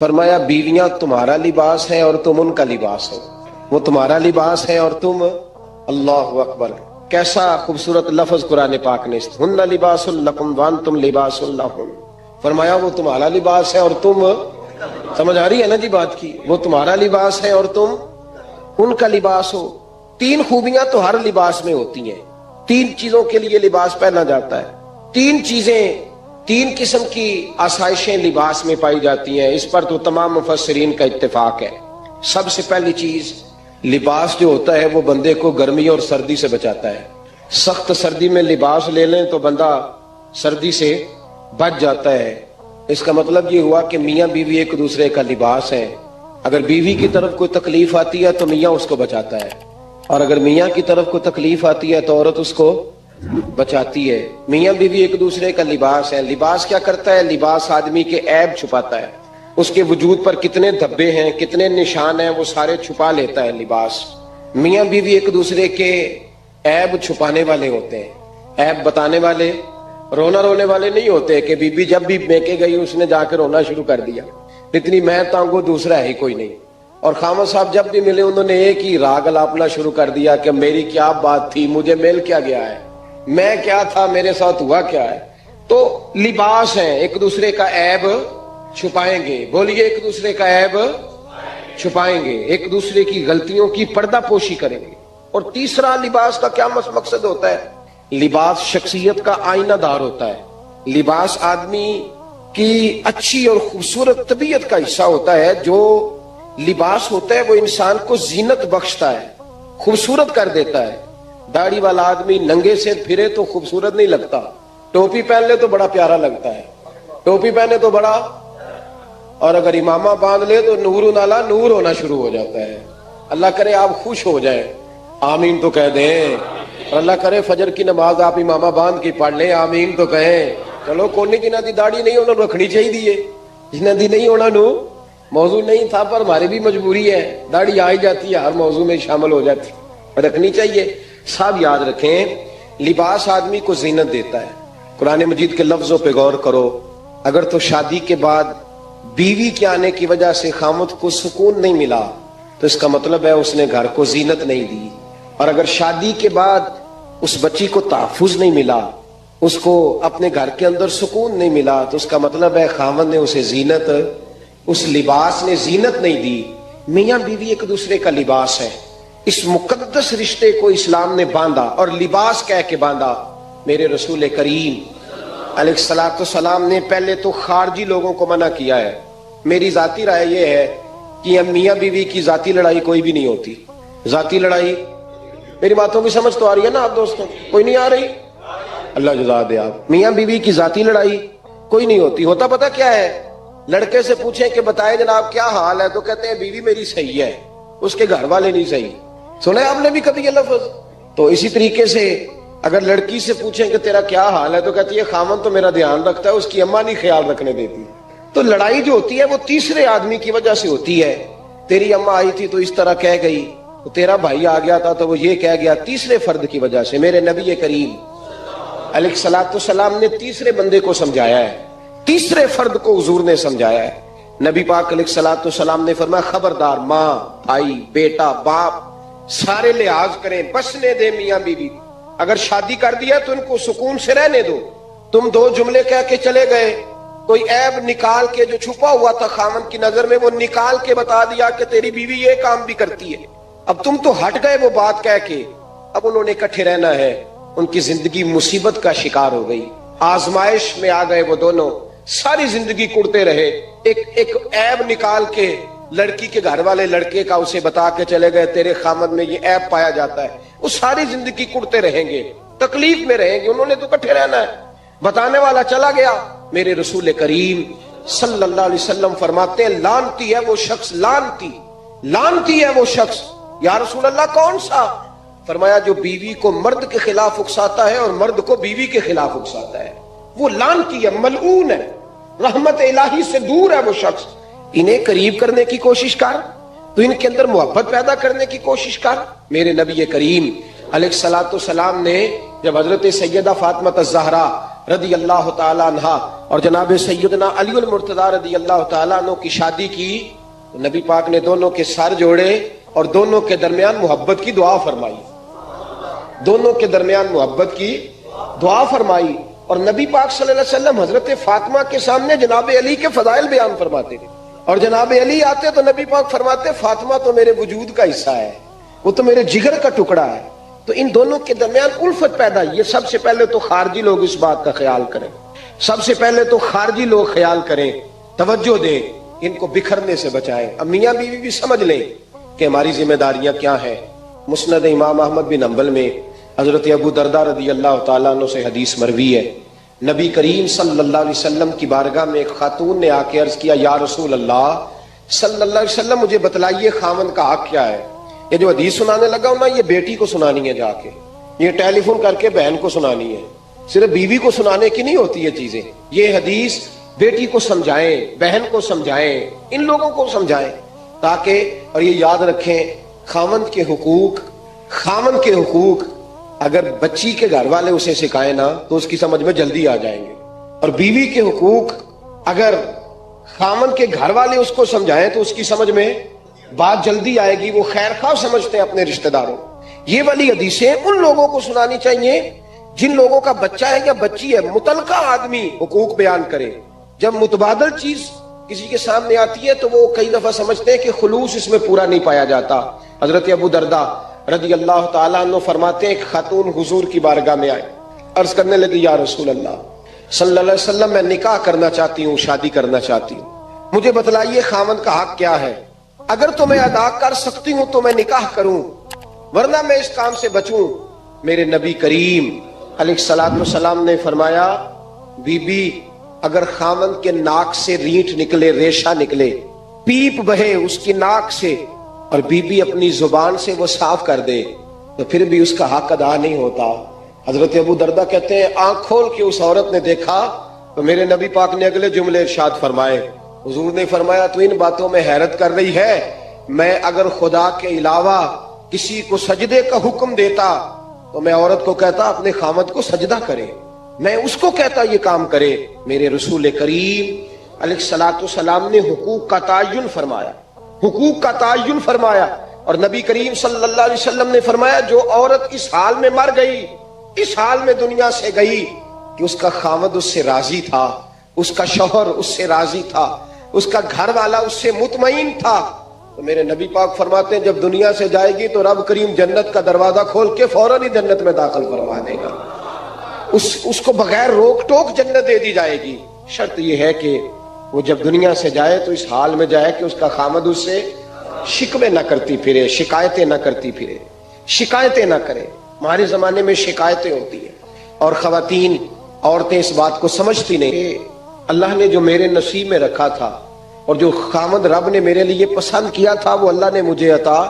فرمایا بیویاں تمہارا لباس ہیں اور تم ان کا لباس ہو، وہ تمہارا لباس ہے اور تم، اللہ اکبر، کیسا خوبصورت لفظ قرآن پاک نے، ہن لباس لکم وانتم لباس لہن، فرمایا وہ تمہارا لباس ہے اور تم، سمجھ آ رہی ہے نا جی بات کی، وہ تمہارا لباس ہے اور تم ان کا لباس ہو۔ تین خوبیاں تو ہر لباس میں ہوتی ہیں، تین چیزوں کے لیے لباس پہنا جاتا ہے، تین چیزیں، تین قسم کی آسائشیں لباس میں پائی جاتی ہیں، اس پر تو تمام مفسرین کا اتفاق ہے۔ سب سے پہلی چیز، لباس جو ہوتا ہے وہ بندے کو گرمی اور سردی سے بچاتا ہے۔ سخت سردی میں لباس لے لیں تو بندہ سردی سے بچ جاتا ہے۔ اس کا مطلب یہ ہوا کہ میاں بیوی ایک دوسرے کا لباس ہے۔ اگر بیوی کی طرف کوئی تکلیف آتی ہے تو میاں اس کو بچاتا ہے، اور اگر میاں کی طرف کوئی تکلیف آتی ہے تو عورت اس کو بچاتی ہے۔ میاں بیوی ایک دوسرے کا لباس ہے۔ لباس کیا کرتا ہے؟ لباس آدمی کے عیب چھپاتا ہے، اس کے وجود پر کتنے دھبے ہیں، کتنے نشان ہیں، وہ سارے چھپا لیتا ہے لباس۔ میاں بیوی ایک دوسرے کے عیب چھپانے والے ہوتے ہیں، عیب بتانے والے، رونے والے نہیں ہوتے کہ بی بی جب بھی میکے گئی اس نے جا کے رونا شروع کر دیا، اتنی میں تانگو دوسرا ہے ہی کوئی نہیں۔ اور خامد صاحب جب بھی ملے انہوں نے ایک ہی راگ الاپنا شروع کر دیا کہ میری کیا بات تھی، مجھے مل کیا گیا ہے، میں کیا تھا، میرے ساتھ ہوا کیا ہے۔ تو لباس ہیں، ایک دوسرے کا عیب چھپائیں گے، بولیے ایک دوسرے کا عیب چھپائیں گے، ایک دوسرے کی غلطیوں کی پردہ پوشی کریں گے۔ اور تیسرا لباس کا کیا مقصد ہوتا ہے؟ لباس شخصیت کا آئینہ دار ہوتا ہے۔ لباس آدمی کی اچھی اور خوبصورت طبیعت کا حصہ ہوتا ہے۔ جو لباس ہوتا ہے وہ انسان کو زینت بخشتا ہے، خوبصورت کر دیتا ہے۔ داڑھی والا آدمی ننگے سے پھرے تو خوبصورت نہیں لگتا، ٹوپی پہن لے تو بڑا پیارا لگتا ہے، ٹوپی پہنے تو بڑا، اور اگر امامہ باندھ لے تو نور نالا نور ہونا شروع ہو جاتا ہے۔ اللہ کرے آپ خوش ہو جائیں، آمین تو کہہ دیں، اور اللہ کرے فجر کی نماز آپ امامہ باندھ کی پڑھ لیں، آمین تو کہیں۔ چلو کوئی جنہ دی داڑھی نہیں انہوں نے رکھنی چاہیے، جنہ دی نہیں ہونا نو موضوع نہیں تھا، پر ہماری بھی مجبوری ہے، داڑھی آ ہی جاتی ہے، ہر موضوع میں شامل ہو جاتی، رکھنی چاہیے۔ سب یاد رکھیں، لباس آدمی کو زینت دیتا ہے۔ قرآن مجید کے لفظوں پہ غور کرو، اگر تو شادی کے بعد بیوی کے آنے کی وجہ سے خامد کو سکون نہیں ملا تو اس کا مطلب ہے اس نے گھر کو زینت نہیں دی، اور اگر شادی کے بعد اس بچی کو تحفظ نہیں ملا، اس کو اپنے گھر کے اندر سکون نہیں ملا، تو اس کا مطلب ہے خامد نے اسے زینت، اس لباس نے زینت نہیں دی۔ میاں بیوی ایک دوسرے کا لباس ہے۔ اس مقدس رشتے کو اسلام نے باندھا اور لباس کہہ کے باندھا۔ میرے رسول کریم علیہ السلام نے پہلے تو خارجی لوگوں کو منع کیا ہے۔ میری ذاتی رائے یہ ہے کہ میاں بیوی کی ذاتی لڑائی کوئی بھی نہیں ہوتی۔ ذاتی لڑائی، میری باتوں کی سمجھ تو آ رہی ہے نا آپ دوستوں؟ کوئی نہیں آ رہی؟ اللہ جزا دے آپ۔ میاں بیوی کی ذاتی لڑائی کوئی نہیں ہوتی۔ ہوتا پتہ کیا ہے؟ لڑکے سے پوچھیں کہ بتائے جناب کیا حال ہے، تو کہتے ہیں بیوی میری صحیح ہے، اس کے گھر والے نہیں صحیح۔ سنا ہے آپ نے بھی کبھی یہ لفظ؟ تو اسی طریقے سے اگر لڑکی سے پوچھیں کہ تیرا کیا حال ہے، تو کہتی ہے خامن تو میرا دھیان رکھتا ہے، اس کی اماں نہیں خیال رکھنے دیتی۔ تو لڑائی جو ہوتی ہے وہ تیسرے آدمی کی وجہ سے ہوتی ہے۔ تیری اماں آئی تھی تو اس طرح کہہ گئی، تو تیرا بھائی آ گیا تھا تو وہ یہ کہہ گیا، تیسرے فرد کی وجہ سے۔ میرے نبی کریم علیہ السلام نے تیسرے بندے کو سمجھایا ہے، تیسرے فرد کو حضور نے سمجھایا ہے۔ نبی پاک علیہ السلام نے فرمایا خبردار، ماں، بھائی، بیٹا، باپ، سارے لحاظ کریں، بسنے دے میاں بیوی۔ اگر شادی کر دیا تو ان کو سکون سے رہنے دو۔ تم دو جملے کہہ کے چلے گئے، کوئی عیب نکال کے جو چھپا ہوا تھا خامن کی نظر میں وہ نکال کے بتا دیا کہ تیری بیوی یہ کام بھی کرتی ہے، اب تم تو ہٹ گئے وہ بات کہہ کے، اب انہوں نے اکٹھے رہنا ہے۔ ان کی زندگی مصیبت کا شکار ہو گئی، آزمائش میں آ گئے وہ دونوں، ساری زندگی کڑتے رہے۔ ایک عیب نکال کے لڑکی کے گھر والے لڑکے کا اسے بتا کے چلے گئے، تیرے خامد میں یہ عیب پایا جاتا ہے، وہ ساری زندگی کڑتے رہیں گے، تکلیف میں رہیں گے۔ انہوں نے تو اکٹھے رہنا ہے، بتانے والا چلا گیا۔ میرے رسول کریم صلی اللہ علیہ وسلم فرماتے ہیں لعنتی ہے وہ شخص، لعنتی ہے وہ شخص۔ یا رسول اللہ کون سا؟ فرمایا جو بیوی کو مرد کے خلاف اکساتا ہے اور مرد کو بیوی کے خلاف اکساتا ہے، وہ لعنتی ہے، ملعون ہے، رحمت الہی سے دور ہے وہ شخص۔ انہیں قریب کرنے کی کوشش کر، تو ان کے اندر محبت پیدا کرنے کی کوشش کر۔ میرے نبی کریم علیہ السلام نے جب حضرت سیدہ فاطمہ الزہرا رضی اللہ تعالی عنہ اور جناب سیدنا علی المرتضی رضی اللہ تعالی عنہ کی شادی کی، تو نبی پاک نے دونوں کے سر جوڑے اور دونوں کے درمیان محبت کی دعا فرمائی، دونوں کے درمیان محبت کی دعا فرمائی۔ اور نبی پاک صلی اللہ علیہ وسلم حضرت فاطمہ کے سامنے جناب علی کے فضائل بیان فرماتے تھے، اور جناب علی آتے تو نبی پاک فرماتے فاطمہ تو میرے وجود کا حصہ ہے، وہ تو میرے جگر کا ٹکڑا ہے۔ تو ان دونوں کے درمیان الفت پیدا ہوئی۔ سب سے پہلے تو خارجی لوگ اس بات کا خیال کریں، سب سے پہلے تو خارجی لوگ خیال کریں، توجہ دیں، ان کو بکھرنے سے بچائیں۔ اب میاں بیوی بھی سمجھ لیں کہ ہماری ذمہ داریاں کیا ہیں۔ مسند امام احمد بن حنبل میں حضرت ابو درداء رضی اللہ تعالیٰ عنہ سے حدیث مروی ہے، نبی کریم صلی اللہ علیہ وسلم کی بارگاہ میں ایک خاتون نے آ کے عرض کیا، یا رسول اللہ صلی اللہ علیہ وسلم مجھے بتلائیے خاوند کا حق کیا ہے؟ یہ جو حدیث سنانے لگا ہوں نا، یہ بیٹی کو سنانی ہے، جا کے یہ ٹیلی فون کر کے بہن کو سنانی ہے، صرف بیوی کو سنانے کی نہیں ہوتی یہ چیزیں۔ یہ حدیث بیٹی کو سمجھائیں، بہن کو سمجھائیں، ان لوگوں کو سمجھائیں، تاکہ اور یہ یاد رکھیں خاوند کے حقوق، خاوند کے حقوق اگر بچی کے گھر والے اسے سکھائیں نا تو اس کی سمجھ میں جلدی آ جائیں گے، اور بیوی کے حقوق اگر خاوند کے گھر والے اس کو سمجھائیں تو اس کی سمجھ میں بات جلدی آئے گی، وہ خیر خواہ سمجھتے ہیں اپنے رشتہ داروں۔ یہ والی حدیثیں ان لوگوں کو سنانی چاہیے جن لوگوں کا بچہ ہے یا بچی ہے، متعلقہ آدمی حقوق بیان کرے۔ جب متبادل چیز کسی کے سامنے آتی ہے تو وہ کئی دفعہ سمجھتے ہیں کہ خلوص اس میں پورا نہیں پایا جاتا۔ حضرت ابو درداء رضی اللہ تعالیٰ عنہ فرماتے ہیں ایک خاتون حضور کی بارگاہ میں آئے، عرض کرنے لگی، یا رسول اللہ صلی اللہ علیہ وسلم میں نکاح کرنا چاہتی ہوں، شادی کرنا چاہتی ہوں، مجھے بتلائیے خاوند کا حق کیا ہے؟ اگر تو میں ادا کر سکتی ہوں تو میں نکاح کروں، ورنہ میں اس کام سے بچوں۔ میرے نبی کریم علیہ الصلوۃ والسلام نے فرمایا، بی بی اگر خاوند کے ناک سے رینٹ نکلے، ریشہ نکلے، پیپ بہے اس کی ناک سے، اور بی بی اپنی زبان سے وہ صاف کر دے، تو پھر بھی اس کا حق ادا نہیں ہوتا۔ حضرت ابو درداء کہتے ہیں آنکھ کھول کے اس عورت نے دیکھا تو میرے نبی پاک نے اگلے جملے ارشاد فرمائے، حضور نے فرمایا تو ان باتوں میں حیرت کر رہی ہے، میں اگر خدا کے علاوہ کسی کو سجدے کا حکم دیتا تو میں عورت کو کہتا اپنے خاوند کو سجدہ کرے، میں اس کو کہتا یہ کام کرے۔ میرے رسول کریم علیہ الصلوۃ والسلام نے حقوق کا تعین فرمایا، حقوق کا تعین فرمایا، اور نبی کریم صلی اللہ علیہ وسلم نے فرمایا جو عورت اس حال میں مر گئی، اس حال میں دنیا سے گئی کہ اس کا خاوند اس سے راضی تھا، اس کا شوہر اس سے راضی تھا، اس کا گھر والا اس سے مطمئن تھا، تو میرے نبی پاک فرماتے ہیں جب دنیا سے جائے گی تو رب کریم جنت کا دروازہ کھول کے فوراً ہی جنت میں داخل فرما دے گا، اس کو بغیر روک ٹوک جنت دے دی جائے گی۔ شرط یہ ہے کہ وہ جب دنیا سے جائے تو اس حال میں جائے کہ اس کا خاوند اس سے شکوے نہ کرتی پھرے، شکایتیں نہ کرتی پھرے، شکایتیں نہ کرے۔ ہمارے زمانے میں شکایتیں ہوتی ہیں، اور خواتین، عورتیں اس بات کو سمجھتی نہیں کہ اللہ نے جو میرے نصیب میں رکھا تھا اور جو خاوند رب نے میرے لیے پسند کیا تھا وہ اللہ نے مجھے عطا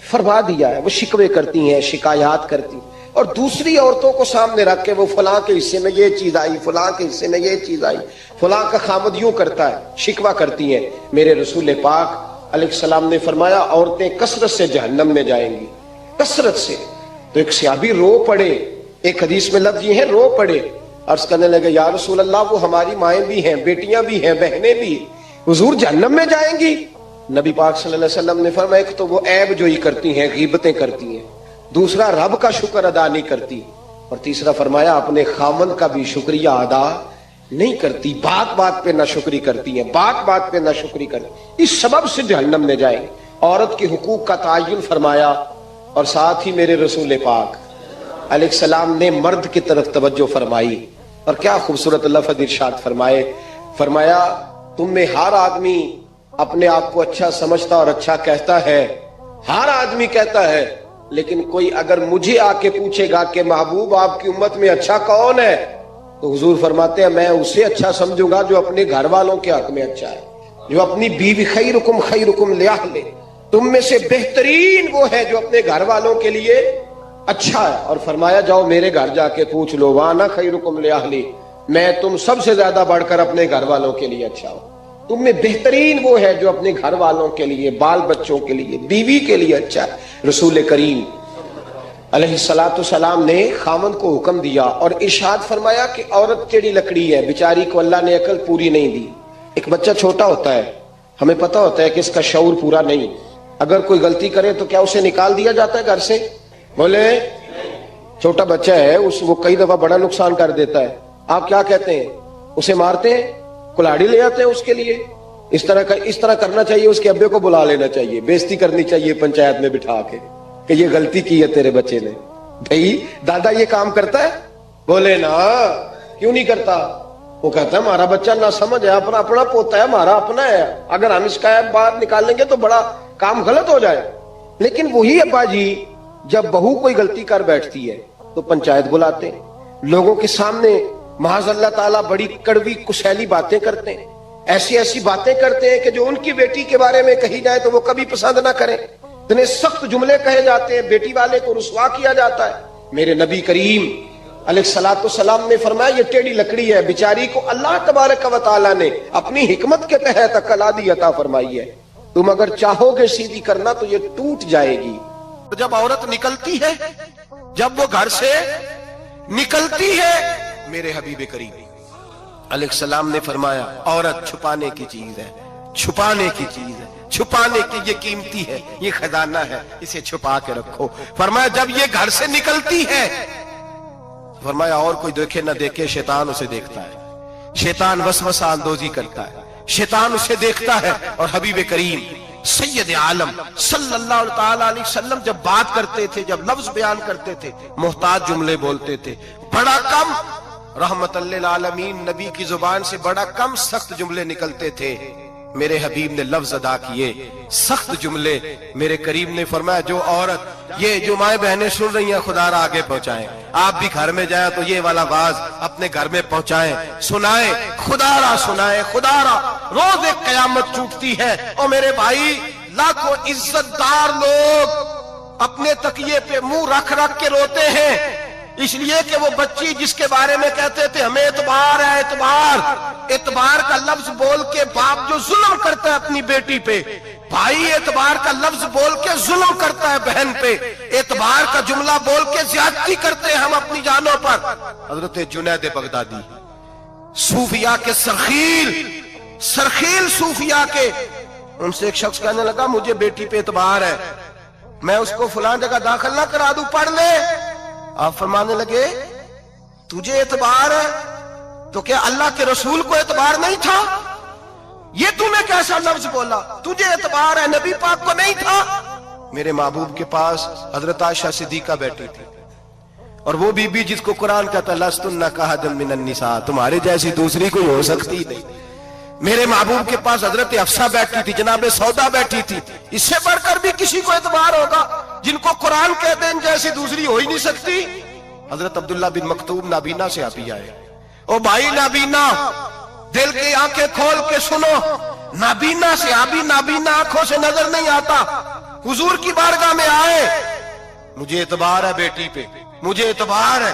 فرما دیا ہے۔ وہ شکوے کرتی ہیں، شکایات کرتی ہیں، اور دوسری عورتوں کو سامنے رکھ کے وہ فلاں کے حصے میں یہ چیز آئی، فلاں کے حصے میں یہ چیز آئی، فلاں کا خاوند یوں کرتا ہے، شکوہ کرتی ہیں۔ میرے رسول پاک علیہ السلام نے فرمایا عورتیں کثرت سے جہنم میں جائیں گی، کثرت سے۔ تو ایک صحابی رو پڑے، ایک حدیث میں لفظ یہ ہے رو پڑے، عرض کرنے لگے یا رسول اللہ وہ ہماری مائیں بھی ہیں، بیٹیاں بھی ہیں، بہنیں بھی، حضور جہنم میں جائیں گی؟ نبی پاک صلی اللہ علیہ وسلم نے فرمایا ایک تو وہ عیب جوئی کرتی ہیں، غیبتیں کرتی ہیں، دوسرا رب کا شکر ادا نہیں کرتی، اور تیسرا فرمایا اپنے خاوند کا بھی شکریہ ادا نہیں کرتی، بات بات پہ ناشکری کرتی ہیں، بات بات پہ ناشکری کرتی، اس سبب سے جہنم میں جائیں۔ عورت کے حقوق کا تعین فرمایا، اور ساتھ ہی میرے رسول پاک علیہ السلام نے مرد کی طرف توجہ فرمائی، اور کیا خوبصورت لفظ ارشاد فرمائے، فرمایا تم میں ہر آدمی اپنے آپ کو اچھا سمجھتا اور اچھا کہتا ہے، ہر آدمی کہتا ہے، لیکن کوئی اگر مجھے آ کے پوچھے گا کہ محبوب آپ کی امت میں اچھا کون ہے، تو حضور فرماتے ہیں میں اسے اچھا سمجھوں گا جو اپنے گھر والوں کے حق میں اچھا ہے، جو اپنی بیوی خیرکم لأہلہ، تم میں سے بہترین وہ ہے جو اپنے گھر والوں کے لیے اچھا ہے، اور فرمایا جاؤ میرے گھر جا کے پوچھ لو وانا خیرکم لأہلہ، میں تم سب سے زیادہ بڑھ کر اپنے گھر والوں کے لیے اچھا ہوں، تم میں بہترین وہ ہے جو اپنے گھر والوں کے لیے، بال بچوں کے لیے، بیوی کے لیے اچھا ہے۔ رسول کریم अलैहिस्सलाम ने खामन को हुक्म दिया और इरशाद फरमाया कि औरत टेढ़ी लकड़ी है, बेचारी को अल्लाह ने अकल पूरी नहीं दी। एक बच्चा छोटा होता है, हमें पता होता है कि इसका शऊर पूरा नहीं, अगर कोई गलती करे तो क्या उसे निकाल दिया जाता है घर से? बोले, छोटा बच्चा है, वो कई दफा बड़ा नुकसान कर देता है, आप क्या कहते हैं? उसे मारते हैं, कुल्हाड़ी ले आते हैं उसके लिए? इस तरह करना चाहिए, उसके अब्बे को बुला लेना चाहिए, बेइज्जती करनी चाहिए पंचायत में बिठा के कि ये गलती की है तेरे बच्चे ने। भाई दादा ये काम करता है? बोले ना, क्यों नहीं करता? वो कहता है हमारा बच्चा ना समझ है, अपना पोता है, हमारा अपना है, अगर हम इसका बाहर निकालेंगे तो बड़ा काम गलत हो जाए। लेकिन वही अब्बा जी जब बहू कोई गलती कर बैठती है तो पंचायत बुलाते हैं, लोगों के सामने माज़अल्लाह ताला बड़ी कड़वी कुसैली बातें करते हैं, ऐसी ऐसी बातें करते हैं कि जो उनकी बेटी के बारे में कही जाए तो वो कभी पसंद ना करें। इतने सख्त जुमले कहे जाते हैं, बेटी वाले को रुसवा किया जाता है। मेरे नबी करीम अलैहिस्सलाम ने फरमाया ये टेढ़ी लकड़ी है, बेचारी को अल्लाह तबारक व तआला ने अपनी हिकमत के तहत अकल आदि अता फरमाई है, तुम अगर चाहोगे सीधी करना तो ये टूट जाएगी। जब औरत निकलती है, जब वो घर से निकलती है, मेरे हबीब करीम अलैहिस्सलाम ने फरमाया औरत छुपाने की चीज है, छुपाने की चीज है, छुपाने की, ये कीमती है, ये खजाना है, इसे छुपा के रखो। फरमाया जब ये घर से निकलती है, फरमाया और कोई देखे ना देखे, शैतान उसे देखता है, शैतान वसवसा अंदोजी करता है, शैतान उसे देखता है। और हबीब करीम सैयद आलम सल्लल्लाहु ताला अलैहि वसल्लम जब बात करते थे, जब लफ्ज बयान करते थे, मोहताज जुमले बोलते थे, बड़ा कम, रहमतल लिल आलमीन नबी की जुबान से बड़ा कम सख्त जुमले निकलते थे। मेरे हबीब ने लफ्ज अदा किए, सख्त जुमले। मेरे करीम ने फरमाया जो औरत, ये जो माए बहनें सुन रही हैं, खुदारा आगे पहुंचाएं, आप भी घर में जाए तो ये वाला बाज अपने घर में पहुंचाएं, सुनाएं, खुदारा सुनाएं, खुदारा। रोज एक कयामत टूटती है और मेरे भाई लाखों इज्जतदार लोग अपने तकिए पे मुंह रख रख के रोते हैं, इसलिए कि वो बच्ची जिसके बारे में कहते थे हमें एतबार है, एतबार का लफ्ज बोल के बाप जो जुल्म करता है अपनी बेटी पे, भाई एतबार का लफ्ज बोल के जुल्म करता है बहन पे, एतबार का जुमला बोल के ज्यादती करते हैं हम अपनी जानों पर। हजरत जुनैद बगदादी सूफिया के सरखील सूफिया के, उनसे एक शख्स कहने लगा मुझे बेटी पे एतबार है, मैं उसको फलां जगह दाखिल ना करा दूं, पढ़ ले। आप फरमाने लगे तुझे एतबार है तो क्या अल्लाह के रसूल को एतबार नहीं था? ये तूने कैसा लफ्ज बोला? तुझे एतबार है, नबी पाक को नहीं था? मेरे महबूब के पास हजरत आयशा सिद्दीका बैठी थी, और वो बीबी जिसको कुरान कहता लस्तुन्ना कहदम मिनन निसा, तुम्हारे जैसी दूसरी कोई हो सकती नहीं। मेरे महबूब के पास हजरत अफसा बैठी थी, जनाब सौदा बैठी थी, इससे बढ़कर भी किसी को एतबार होगा जिनको कुरान कहते हैं जैसी दूसरी हो ही नहीं सकती। हजरत अब्दुल्ला बिन मक्तूम नाबीना से आप ही आए, ओ भाई नाबीना दिल की आंखें खोल के सुनो, नाबीना से अभी नाबीना आंखों से नजर नहीं आता, हुजूर की बारगाह में आए, मुझे एतबार है बेटी पे, मुझे एतबार है,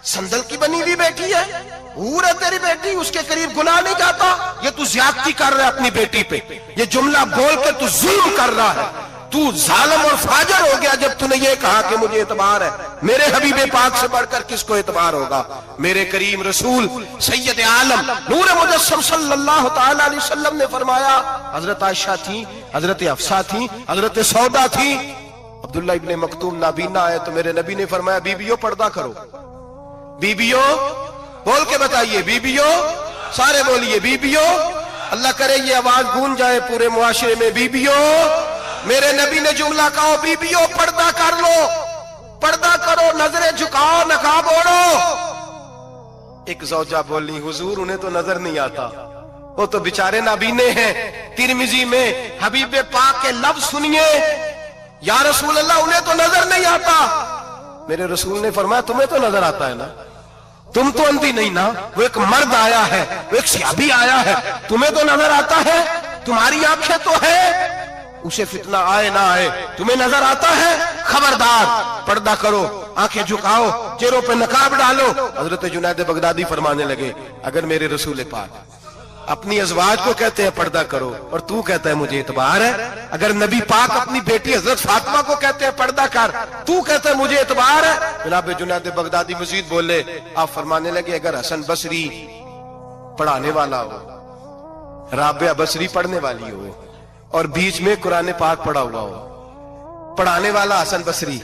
संदल की बनी हुई बेटी है, हूर है तेरी बेटी, उसके करीब गुनाह नहीं जाता, ये तू ज्यादती कर रहा है अपनी बेटी पे, ये जुमला बोल के तू जुल्म कर रहा है, तू जालिम और फाजिर हो गया जब तूने ये कहा कि मुझे एतबार है। मेरे हबीबे पाक से बढ़कर किसको एतबार होगा? मेरे करीम रसूल सैयद आलम नूर मुजस्सम सल्लल्लाहु ताला अलैहि वसल्लम ने फरमाया, हजरत आयशा थी, हजरत अफसा थी, हजरत सौदा थी, अब्दुल्ला इब्ने मक्तूम नाबीना आए तो मेरे नबी ने फरमाया बीबियों पर्दा करो, बीबियों बोल के बताइए, बीबियों, सारे बोलिए बीबियों, अल्लाह करे ये आवाज गूंज जाए पूरे मुआशरे में, बीबियों। मेरे नबी ने जुमला कहा बीबियों पर्दा कर लो, पर्दा करो, नजरें झुकाओ, नकाब ओढ़ो। एक ज़ौजा बोली हुजूर उन्हें तो नजर नहीं आता, वो तो बेचारे नाबीने हैं। तिरमिजी में हबीब पाक के लफ्ज सुनिए, या रसूल अल्लाह उन्हें तो नजर नहीं आता। मेरे रसूल ने फरमाया तुम्हें तो नजर आता है ना, तुम तो अंधी नहीं ना, वो एक मर्द आया है, वो एक सियाबी आया है, तुम्हें तो नजर आता है, तुम्हारी आंखें तो है, उसे फितना आए ना आए तुम्हें नजर आता है, खबरदार पर्दा करो, आंखें झुकाओ, चेहरों पे नकाब डालो। हजरत जुनैद बगदादी फरमाने लगे अगर मेरे रसूल पाक اپنی ازواج کو کہتے ہیں پردہ کرو اور تو کہتا ہے مجھے اعتبار ہے. اگر نبی پاک اپنی بیٹی حضرت فاطمہ کو کہتے ہیں پردہ کر, تو کہتا ہے مجھے اعتبار ہے. جناب جنید بغدادی مزید بولے, آپ فرمانے لگے اگر حسن بصری پڑھانے والا ہو, رابعہ بصری پڑھنے والی ہو, اور بیچ میں قرآن پاک پڑھا ہوا ہو, پڑھانے والا حسن بصری,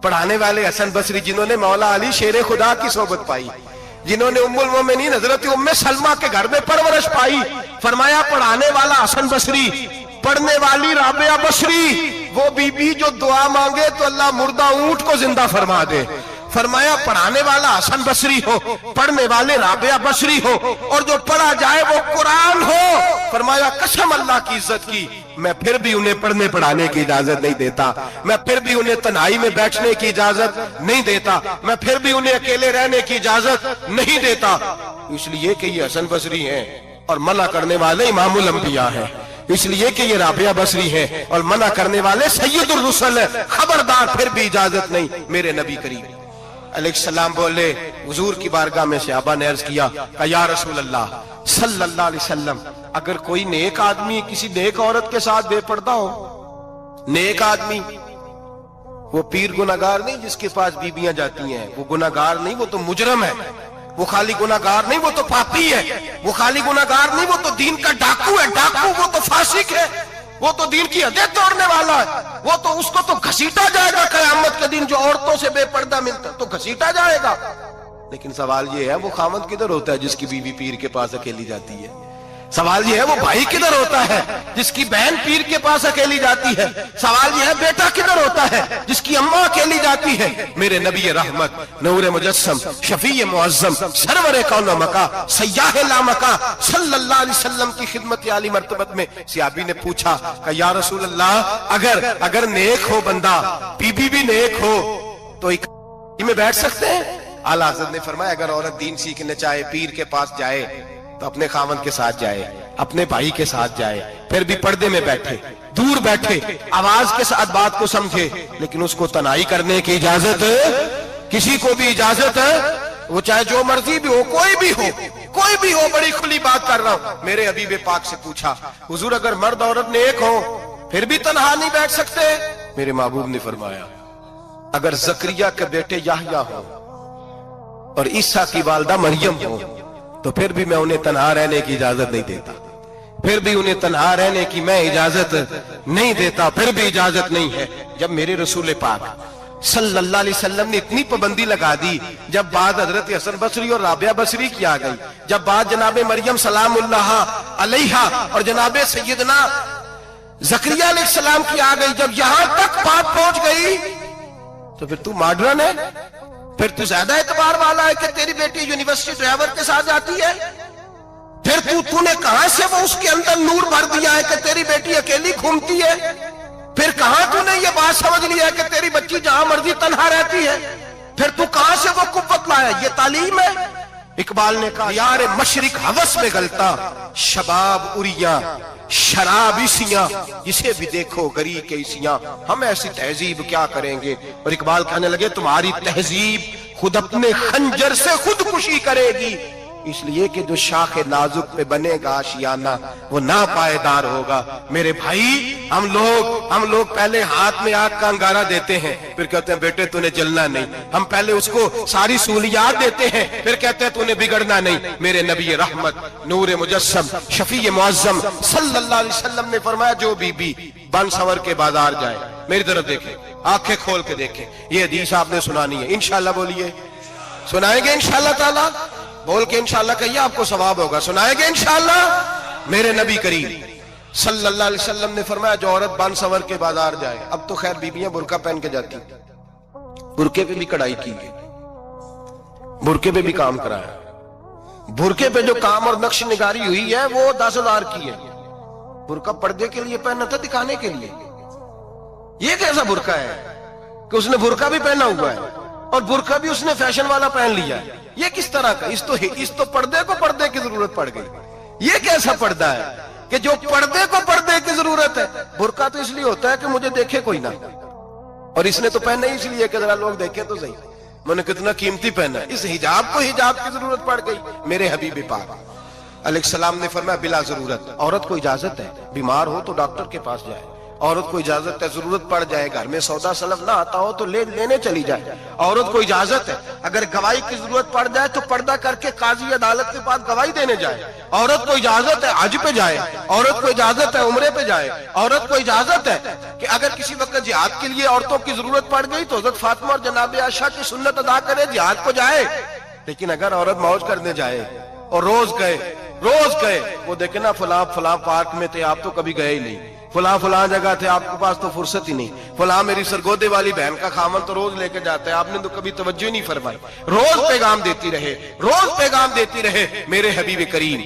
پڑھانے والے حسن بصری جنہوں نے مولا علی شیر خدا کی صحبت پائی, جنہوں نے ام المومنین حضرت ام سلمہ کے گھر میں پرورش پائی, فرمایا پڑھانے والا حسن بصری, پڑھنے والی رابعہ بصری, وہ بی بی جو دعا مانگے تو اللہ مردہ اونٹ کو زندہ فرما دے. فرمایا پڑھانے والا حسن بصری ہو, پڑھنے والے رابعہ بصری ہو, اور جو پڑھا جائے وہ قرآن ہو. فرمایا قسم اللہ کی عزت کی, میں پھر بھی انہیں پڑھنے پڑھانے کی اجازت نہیں دیتا, میں پھر بھی انہیں تنہائی میں بیٹھنے کی اجازت نہیں دیتا, میں پھر بھی انہیں اکیلے رہنے کی اجازت نہیں دیتا, اس لیے کہ یہ حسن بصری ہیں اور منع کرنے والے امام الانبیاء ہیں, اس لیے کہ یہ رابعہ بصری ہیں اور منع کرنے والے سید الرسل ہیں. خبردار پھر بھی اجازت نہیں. میرے نبی کریم علیہ السلام بولے, حضور کی بارگاہ میں صحابہ نے عرض کیا کہ یا رسول اللہ صلی اللہ علیہ وسلم, اگر کوئی نیک آدمی کسی نیک عورت کے ساتھ بے پردہ ہو, نیک آدمی وہ پیر گناہگار نہیں جس کے پاس بیویاں جاتی ہیں, وہ گناہگار نہیں, وہ تو مجرم ہے. وہ خالی گناہگار نہیں, وہ تو پاپی ہے. وہ خالی گناہگار نہیں, وہ تو دین کا ڈاکو ہے. ڈاکو وہ تو فاسق ہے, وہ تو دین کی حدیں توڑنے والا ہے. وہ تو اس کو تو گھسیٹا جائے گا قیامت کے دن. جو عورتوں سے بے پردہ ملتا تو گھسیٹا جائے گا. لیکن سوال یہ ہے وہ خامد کدھر ہوتا ہے جس کی بیوی پیر کے پاس اکیلی جاتی ہے؟ سوال یہ ہے وہ بھائی کدھر ہوتا ہے جس کی بہن پیر کے پاس اکیلی جاتی ہے؟ سوال یہ ہے بیٹا کدھر ہوتا ہے جس کی اماں اکیلی جاتی ہے؟ میرے نبی رحمت نور مجسم شفیع معظم سرور کون مکا سیاح لامکا صلی اللہ علیہ وسلم کی خدمت عالی مرتبت میں صحابی نے پوچھا کہ یا رسول اللہ اگر نیک ہو بندہ, بی بی بھی نیک ہو, تو ایک میں بیٹھ سکتے ہیں؟ اعلیٰ حضرت نے فرمایا اگر عورت دین سیکھنے چاہے پیر کے پاس جائے تو اپنے خاوند کے ساتھ جائے, اپنے بھائی کے ساتھ جائے, پھر بھی پردے میں بیٹھے, دور بیٹھے, آواز کے ساتھ بات کو سمجھے, لیکن اس کو تنہائی کرنے کی اجازت کسی کو بھی اجازت ہے, وہ چاہے جو مرضی بھی ہو, کوئی بھی ہو, بڑی کھلی بات کر رہا ہوں. میرے حبیب پاک سے پوچھا حضور اگر مرد عورت نیک ہو پھر بھی تنہا نہیں بیٹھ سکتے؟ میرے محبوب نے فرمایا اگر زکریا کے بیٹے یحییٰ ہو اور عیسیٰ کی والدہ مریم ہو تو پھر بھی میں انہیں تنہا رہنے کی اجازت نہیں دیتا, پھر بھی انہیں تنہا رہنے کی میں اجازت نہیں دیتا, پھر بھی اجازت نہیں ہے. جب میرے رسول پاک صلی اللہ علیہ وسلم نے اتنی پابندی لگا دی, جب بات حضرت حسن بصری اور رابعہ بصری کی آ گئی, جب بات جناب مریم سلام اللہ علیہا اور جناب سیدنا زکریا علیہ السلام کی آ گئی, جب یہاں تک بات پہنچ گئی تو پھر تو ماڈرن ہے, پھر تو زیادہ اعتبار والا ہے کہ تیری بیٹی یونیورسٹی ڈرائیور کے ساتھ جاتی ہے, پھر تو نے کہاں سے وہ اس کے اندر نور بھر دیا ہے کہ تیری بیٹی اکیلی گھومتی ہے, پھر کہاں تو نے یہ بات سمجھ لیا ہے کہ تیری بچی جہاں مرضی تنہا رہتی ہے, پھر تو کہاں سے وہ قوت لایا؟ یہ تعلیم ہے. اقبال نے کہا یار مشرق ہوس میں گلتا شباب اریاں شراب اسیاں, اسے بھی دیکھو گری کے اسیاں, ہم ایسی تہذیب کیا کریں گے؟ اور اقبال کہنے لگے تمہاری تہذیب خود اپنے خنجر سے خودکشی کرے گی, اس لیے کہ جو شاخ نازک پہ بنے گا آشیانہ وہ ناپائیدار ہوگا. میرے بھائی ہم لوگ پہلے ہاتھ میں آگ کا انگارہ دیتے ہیں, پھر کہتے ہیں بیٹے تو نے جلنا نہیں. ہم پہلے اس کو ساری سہولیات دیتے ہیں, پھر کہتے ہیں تو نے بگڑنا نہیں. میرے نبی رحمت نور مجسم شفیع معظم صلی اللہ علیہ وسلم نے فرمایا جو بی بی بن سور کے بازار جائے, میری طرف دیکھیں, آنکھیں کھول کے دیکھیں, یہ حدیث آپ نے سنانی ہے. انشاءاللہ بولیے, سنائیں گے انشاءاللہ تعالی, بول کے انشاءاللہ کہیے آپ کو ثواب ہوگا. سنائیں گے انشاءاللہ. میرے نبی کریم صلی اللہ علیہ وسلم نے فرمایا جو عورت بن سور کے بازار جائے, اب تو خیر بیویاں برقع پہن کے جاتی, برقعے پہ بھی کڑھائی کی گئی, برقعے پہ بھی کام کرایا, برقعے پہ جو کام اور نقش نگاری ہوئی ہے وہ 10,000 کی ہے. برقع پردے کے لیے پہنا تھا, دکھانے کے لیے. یہ کیسا برقع ہے کہ اس نے برقع بھی پہنا ہوا ہے اور برقع بھی اس نے فیشن والا پہن لیا ہے؟ یہ کس طرح کا؟ اس تو پردے کو پردے کی ضرورت پڑ گئی. یہ کیسا پردہ ہے کہ جو پردے کو پردے کی ضرورت ہے؟ برقع تو اس لیے ہوتا ہے کہ مجھے دیکھے کوئی نہ, اور اس نے تو پہنا ہی اس لیے کہ ذرا لوگ دیکھیں تو صحیح میں نے کتنا قیمتی پہنا ہے. اس حجاب کو حجاب کی ضرورت پڑ گئی. میرے حبیب پاک अलैहिस्सलाम ने फरमाया बिला जरूरत, औरत को इजाजत है, बीमार हो तो डॉक्टर के पास जाए, औरत को इजाजत है, जरूरत पड़ जाए, घर में सौदा सलफ ना आता हो तो लेने चली जाए, औरत को इजाजत है, अगर गवाही की जरूरत पड़ जाए तो पर्दा करके काजी अदालत के पास गवाही देने जाए, औरत को इजाजत है हज पे जाए, औरत को इजाजत है उम्रे पे जाए, औरत को इजाजत है कि अगर किसी वक्त जिहाद के लिए औरतों की जरूरत पड़ गई तो हजरत फातिमा और जनाब आयशा की सुन्नत अदा करे, जिहाद को जाए। लेकिन अगर औरत मौज करने जाए और रोज गए वो देखे ना फलां पार्क में थे, आप तो कभी गए ही नहीं, फलां जगह थे, आपके पास तो फुर्सत ही नहीं, फलां मेरी सरगोदे वाली बहन का खामन तो रोज लेके जाता है, आपने तो कभी तवज्जो नहीं फरमाई। रोज पैगाम देती रहे मेरे हबीब करीम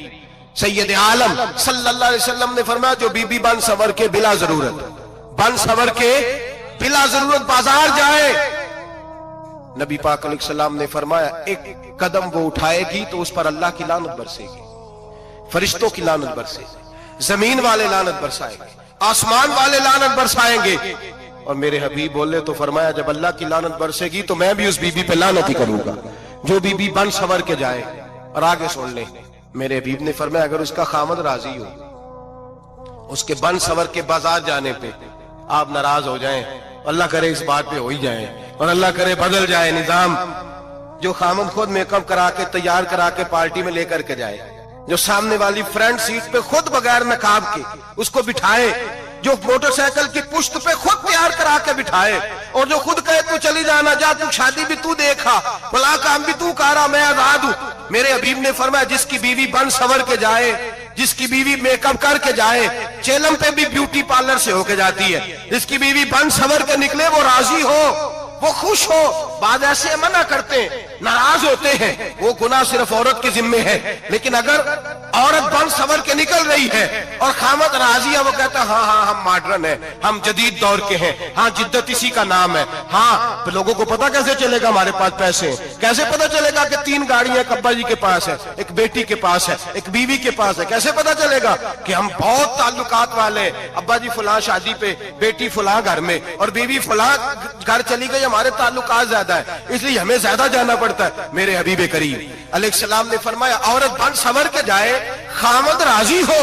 सैयद आलम सल्लल्लाहु अलैहि वसल्लम ने फरमाया जो बीबी बन सवर के बिला जरूरत बाजार जाए, नबी पाक अलैहिस्सलाम ने फरमाया एक कदम वो उठाएगी तो उस पर अल्लाह की लानत बरसेगी, फरिश्तों की लानत बरसेगी, जमीन वाले लानत बरसाएंगे, आसमान वाले लानत बरसाएंगे। और मेरे हबीब बोले तो फरमाया जब अल्लाह की लानत बरसेगी तो मैं भी उस बीबी पे लानत ही करूंगा जो बीबी बन सवर के जाए। और आगे सुन ले, मेरे हबीब ने फरमाया अगर उसका खामद राजी हो, उसके बन सवर के बाजार जाने पे आप नाराज हो जाएं, अल्लाह करे इस बात पे हो ही जाए और अल्लाह करे बदल जाए निजाम, जो खामद खुद मेकअप करा के तैयार करा के पार्टी में लेकर के जाए, जो सामने वाली फ्रंट सीट पे खुद बगैर नकाब के उसको बिठाए, जो मोटरसाइकिल की पुश्त पे खुद तैयार करा के बिठाए, और जो खुद कहे तू चली जाना जा, तू शादी भी तू देखा, भला काम भी तू करा, मैं आजाद हूं। मेरे हबीब ने फरमाया जिसकी बीवी बन सवर के जाए, जिसकी बीवी मेकअप करके जाए, चेलम पे भी ब्यूटी पार्लर से होके जाती है, जिसकी बीवी बन सवर के निकले वो राजी हो, वो खुश हो। बाद ऐसे मना करते हैं, नाराज होते हैं, वो गुनाह सिर्फ औरत के जिम्मे है। लेकिन अगर औरत बन सवर के निकल रही है और खामद राजी है, वो कहता है हाँ हम मॉडर्न है, हम जदीद दौर के हैं, हाँ जिद्दत इसी का नाम है, हाँ तो लोगों को पता कैसे चलेगा हमारे पास पैसे, कैसे पता चलेगा कि 3 गाड़ियां अब्बा जी के पास है, एक बेटी के पास है, एक बीवी के पास है, कैसे पता चलेगा कि हम बहुत ताल्लुकात वाले, अब्बा जी फलां शादी पे, बेटी फलां घर में और बीवी फलां घर चली गई, हमारे ताल्लुकात ज्यादा है इसलिए हमें ज्यादा जाना पड़ता है। मेरे हबीब करीम अलैहिस्सलाम ने फरमाया औरत बन सवर के जाए, खामद राजी हो,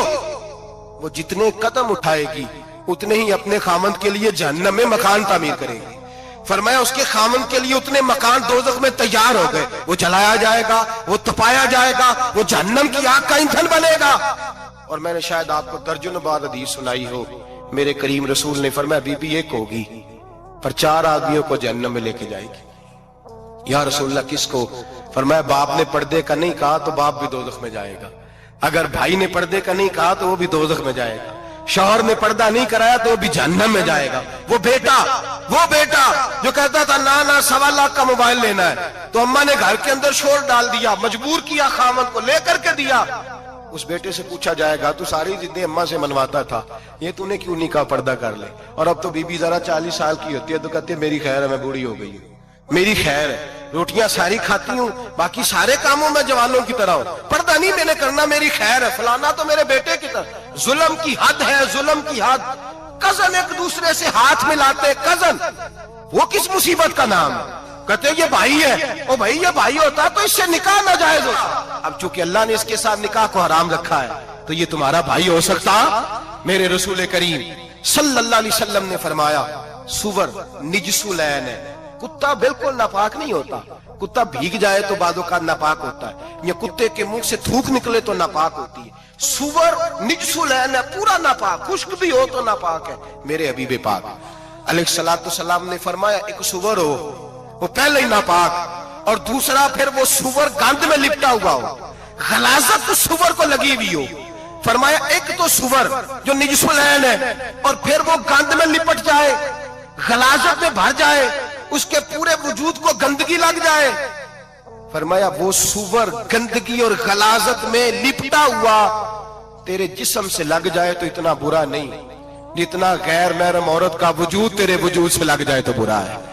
वो जितने कदम उठाएगी उतने ही अपने खामद के लिए जहन्नम में मकान तामीर करेगी। फरमाया उसके खामद के लिए उतने मकान दोज़ख में तैयार हो गए, वो जलाया जाएगा, वो तपाया जाएगा, वो जहन्नम की आग का ईंधन बनेगा। और मैंने शायद आपको दर्जनों बार हदीस सुनाई हो, मेरे करीम रसूल ने फरमाया बीबी एक होगी पर 4 आदमियों को जहन्नम में लेके जाएगी। या रसूलल्लाह किसको? फरमाया बाप ने पर्दे का नहीं कहा तो बाप भी दोज़ख में जाएगा, अगर भाई ने पर्दे का नहीं कहा तो वो भी दोज़ख में जाएगा, शौहर ने पर्दा नहीं कराया तो वो भी जहन्नम में जाएगा। वो बेटा जो कहता था ना 1.25 लाख का मोबाइल लेना है, तो अम्मा ने घर के अंदर शोर डाल दिया, मजबूर किया, खामद को लेकर के दिया। उस बेटे से पूछा जाएगा तू सारी जिद्दें अम्मा से मनवाता था, ये तूने क्यों नहीं कहा पर्दा कर ले? और अब तो बीबी जरा 40 साल की होती है तो कहती है मेरी खैर है, मैं बूढ़ी हो गई हूँ, मेरी खैर है, रोटियां सारी खाती हूँ, बाकी सारे कामों में जवानों की तरह हूं, पर्दा नहीं मैंने करना, मेरी खैर है, फलाना तो मेरे बेटे की तरह। जुल्म की हद है, जुल्म की हद। कजन एक दूसरे से हाथ मिलाते, कजन, वो किस मुसीबत का नाम है? कहते ये भाई है, ओ भाई ये भाई होता तो इससे निकाह नाजायज होता, अब चूंकि अल्लाह ने इसके साथ निकाह को हराम रखा है तो ये तुम्हारा भाई हो सकता? मेरे रसूल करीम सल्लल्लाहु अलैहि वसल्लम ने फरमाया सुवर निजसुलैन है, कुत्ता बिल्कुल नापाक नहीं होता, कुत्ता भीग जाए तो बादों का नापाक होता है, या कुत्ते के मुंह से थूक निकले तो नापाक होती है। सुवर निजसुलैन है, पूरा नापाक, खुश्क भी हो तो नापाक है। मेरे हबीब पाक अलैहिस्सलातु वस्सलाम ने फरमाया एक सुवर हो वो पहले ही नापाक, और दूसरा फिर वो सुवर गंद में लिपटा हुआ हो, गलाजत तो सुवर को लगी हुई हो। फरमाया एक तो सुवर जो निजसुलैन है और फिर वो गंद में लिपट जाए, गलाजत में भर जाए, उसके पूरे वजूद को गंदगी लग जाए। फरमाया वो सुवर गंदगी और गलाजत में लिपटा हुआ तेरे जिस्म से लग जाए तो इतना बुरा नहीं, जितना गैर महरम औरत का वजूद तेरे वजूद से लग जाए तो बुरा है।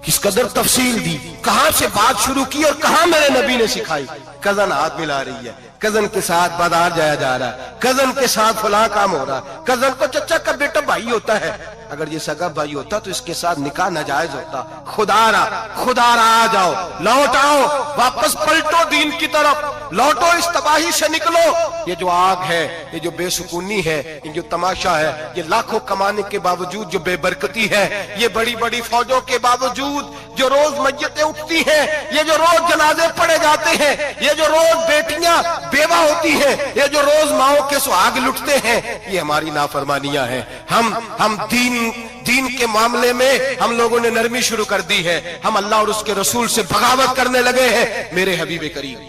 किस कदर तफसील दी, कहां से बात शुरू की और कहां मेरे नबी ने सिखाई। कजन हाथ मिला रही है, कजन के साथ बाजार जाया जा रहा है, कजन के साथ फला काम हो रहा है, कजन को चचा का बेटा भाई होता है, अगर ये सगा भाई होता तो इसके साथ निकाह नाजायज होता। खुदा रा आ जाओ, लौट आओ, वापस पलटो दीन की तरफ। लौटो इस तबाही से निकलो। ये जो आग है, ये जो बेसुकूनी है, ये जो तमाशा है, ये लाखों कमाने के बावजूद जो बेबरकती है, ये बड़ी बड़ी फौजों के बावजूद जो रोज मस्जिदें उठती हैं, ये जो रोज जनाजे पढ़े जाते हैं, ये जो रोज बेटियां बेवा होती हैं, ये जो रोज माओ के सुहाग लुटते हैं, ये हमारी नाफरमानियां हैं। हम दीन के मामले में हम लोगों ने नरमी शुरू कर दी है। हम अल्लाह और उसके रसूल से बगावत करने लगे हैं। मेरे हबीब करीम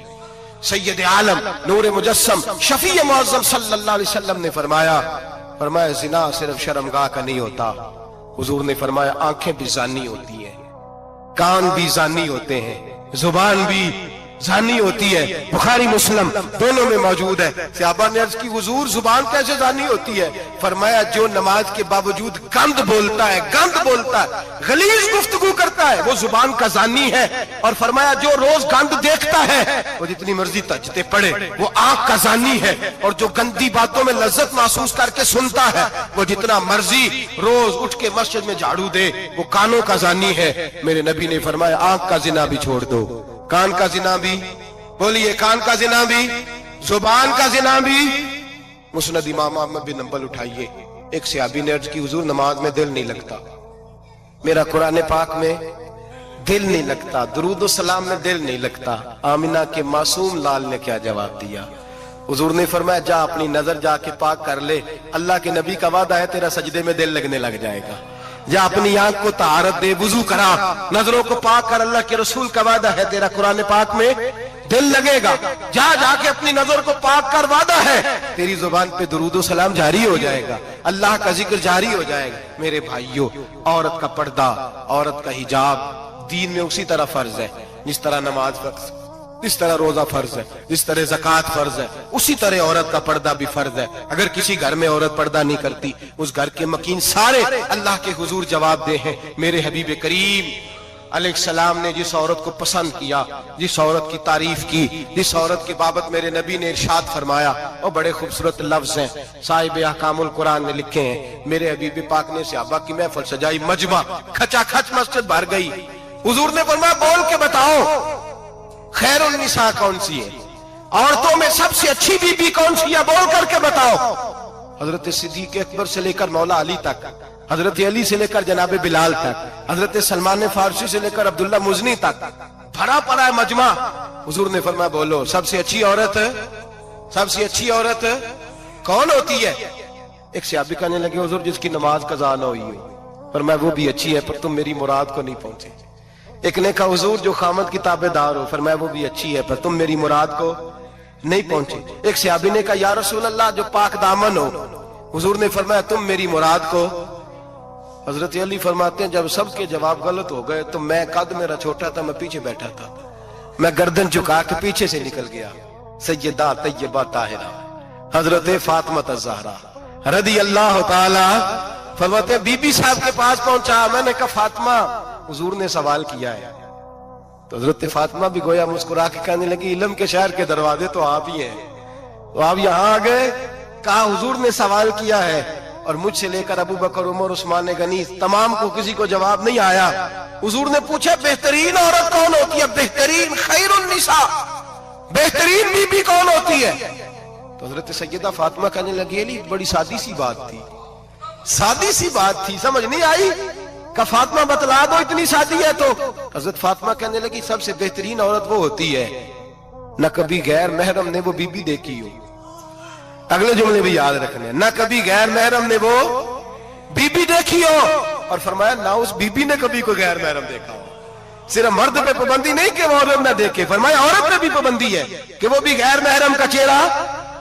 सैयद आलम नूर मुजस्सम शफी मुअज्जम सल्लल्लाहु अलैहि वसल्लम ने फरमाया जिना सिर्फ शर्मगाह का नहीं होता। हुजूर ने फरमाया आंखें भी जानी होती हैं, कान भी जानी होते हैं, जुबान भी जानी होती है। बुखारी मुस्लिम दोनों में मौजूद है। सहाबा ने अर्ज की हुजूर जुबान कैसे जानी होती है? फरमाया जो नमाज के बावजूद गंद बोलता है, गलीज गुफ्तगू करता है, वो जुबान का जानी है। और फरमाया जो रोज गंद देखता है, वो जितनी मर्जी तजते पड़े, वो आंख का जानी है। और जो गंदी बातों में लज्जत महसूस करके सुनता है, वो जितना मर्जी रोज उठ के मस्जिद में झाड़ू दे, वो कानों का जानी है। मेरे नबी ने फरमाया आंख का जिना भी छोड़ दो, कान का जिना भी, बोलिए कान का जिना भी, जुबान का जिना भी। मुस्नद इमाम अहमद बिन हंबल उठाइए। एक सहाबी ने अर्ज की हुजूर नमाज में दिल नहीं लगता, मेरा कुरान पाक में दिल नहीं लगता, दुरूद सलाम में दिल नहीं लगता। आमिना के मासूम लाल ने क्या जवाब दिया? हुजूर ने फरमाया जा अपनी नजर जाके पाक कर ले, अल्लाह के नबी का वादा है तेरा सजदे में दिल लगने लग जाएगा। या अपनी आंख को तहारत दे, वुजू करा, नजरों को पाक कर, अल्लाह के रसूल का वादा है तेरा कुरान पाक में दिल लगेगा। जाके अपनी नजर को पाक कर, वादा है तेरी जुबान पे दुरूद सलाम जारी हो जाएगा, अल्लाह का जिक्र जारी हो जाएगा। मेरे भाइयों, औरत का पर्दा, औरत का हिजाब दीन में उसी तरह फर्ज है जिस तरह नमाज फर्ज, जिस तरह रोजा फर्ज है, जिस तरह ज़कात फर्ज है, उसी तरह औरत का पर्दा भी फर्ज है। अगर किसी घर में औरत पर्दा नहीं करती, उस घर के मकीन सारे अल्लाह के हुजूर जवाब दे हैं। मेरे हबीब करीम अलैहिस्सलाम ने जिस औरत को पसंद किया, जिस औरत की तारीफ की, जिस औरत की बाबत मेरे नबी ने इरशाद फरमाया, और बड़े खूबसूरत लफ्ज हैं, साहिब अहकामुल कुरान ने लिखे हैं। मेरे हबीब पाक ने सहाबा की महफिल सजाई, मजमा खचाखच मस्जिद भर गई। हुजूर ने फरमाया बोल के बताओ खैरुन निसा कौन सी है, औरतों में सबसे अच्छी बीबी कौन सी है, बोल करके बताओ। हजरत सिद्दीक अकबर से लेकर मौला अली तक, हजरत अली से लेकर जनाब बिलाल तक, हजरत सलमान फारसी से लेकर अब्दुल्ला मुजनी तक भरा पड़ा है मजमा। हुजूर ने फरमाया बोलो सबसे अच्छी औरत, सबसे अच्छी औरत कौन होती है? एक सहाबी कहने लगे हुजूर जिसकी नमाज कज़ा न हुई हो। फरमाया वो भी अच्छी है, पर तुम मेरी मुराद को नहीं पहुंचे। एक ने कहा हुजूर जो खामद की ताबेदार हो। फरमाया वो भी अच्छी है, पर तुम मेरी मुराद को नहीं पहुंचे। एक सहाबी ने कहा या रसूल अल्लाह जो पाक दामन हो। हुजूर ने फरमाया तुम मेरी मुराद को। हजरत अली फरमाते हैं जब सबके जवाब गलत हो गए तो मैं, कद मेरा छोटा था, मैं पीछे बैठा था, मैं गर्दन झुका के पीछे से निकल गया। सैयदा तैयबा ताहिरा हजरत फातिमा ज़हरा रदी अल्लाह ताला फरमाते बीबी साहब के पास पहुंचा। मैंने कहा फातिमा हुजूर ने सवाल किया है। तो हजरत फातिमा भी गोया मुस्कुरा के कहने लगी इल्म के शहर के दरवाजे तो आप ही हैं, तो आप यहाँ आ गए। कहा हुजूर ने सवाल किया है और मुझसे लेकर अबू बकर, उमर, उस्मान गनी तमाम को किसी को जवाब नहीं आया। हुजूर ने पूछा बेहतरीन औरत कौन होती है? बेहतरीन खैरुन निसा, बेहतरीन बीबी कौन होती है? तो हजरत सैयदा फातिमा कहने लगी अली बड़ी सादी सी बात थी, सादी सी बात थी, समझ नहीं आई। का फातिमा बतला दो इतनी सादी है तो। हजरत फातिमा कहने लगी सबसे बेहतरीन औरत वो होती है न कभी गैर महरम ने वो बीबी देखी हो। अगले जुमले भी याद रखने, न कभी गैर महरम ने वो बीबी देखी हो। और फरमाया ना उस बीबी ने कभी कोई गैर महरम देखा हो। सिर्फ मर्द पे पाबंदी नहीं कि वो औरत न देखे, फरमाया औरत पे भी पाबंदी है कि वो भी गैर महरम का चेहरा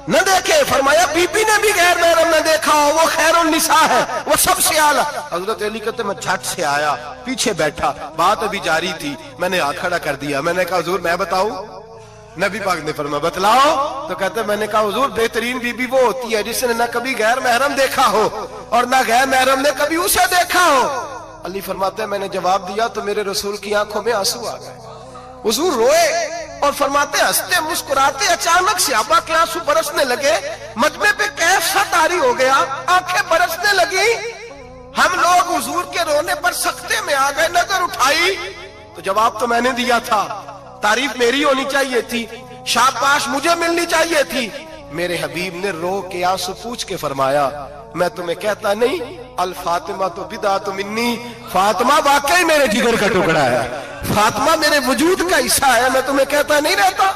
न देखे। फरमाया बीबी ने भी गैर महरम न देखा हो, वो खैरुन निसा है, वो सबसे आला। हजरत अली कहते मैं झट से आया, पीछे बैठा, बात अभी जारी थी, मैंने हाथ खड़ा कर दिया। मैंने कहा हुजूर मैं बताऊं? नबी पाक ने फरमाया बतलाओ। तो कहते मैंने कहा हुजूर बेहतरीन बीबी वो होती है जिसने न कभी गैर महरम देखा हो और न गैर महरम ने कभी उसे देखा हो। अली फरमाते हैं मैंने जवाब दिया तो मेरे रसूल की आंखों में आंसू आ गए। हुजूर रोए और फरमाते हंसते मुस्कुराते अचानक से सहाबा के आंसू बरसने लगे। मजमे पे कैफ सा तारी हो गया, आंखें बरसने लगी। हम लोग हुजूर के रोने पर सख्ते में आ गए। नजर उठाई तो जवाब तो मैंने दिया था, तारीफ मेरी होनी चाहिए थी। शाबाश मुझे मिलनी चाहिए थी। मेरे हबीब ने रो के आंसू पूछ के फरमाया, मैं तुम्हें कहता नहीं अल फातिमा तो बिदा तो मिन्नी, फातिमा वाकई मेरे जिगर का टुकड़ा है, फातिमा मेरे वजूद का हिस्सा है, मैं तुम्हें कहता नहीं रहता।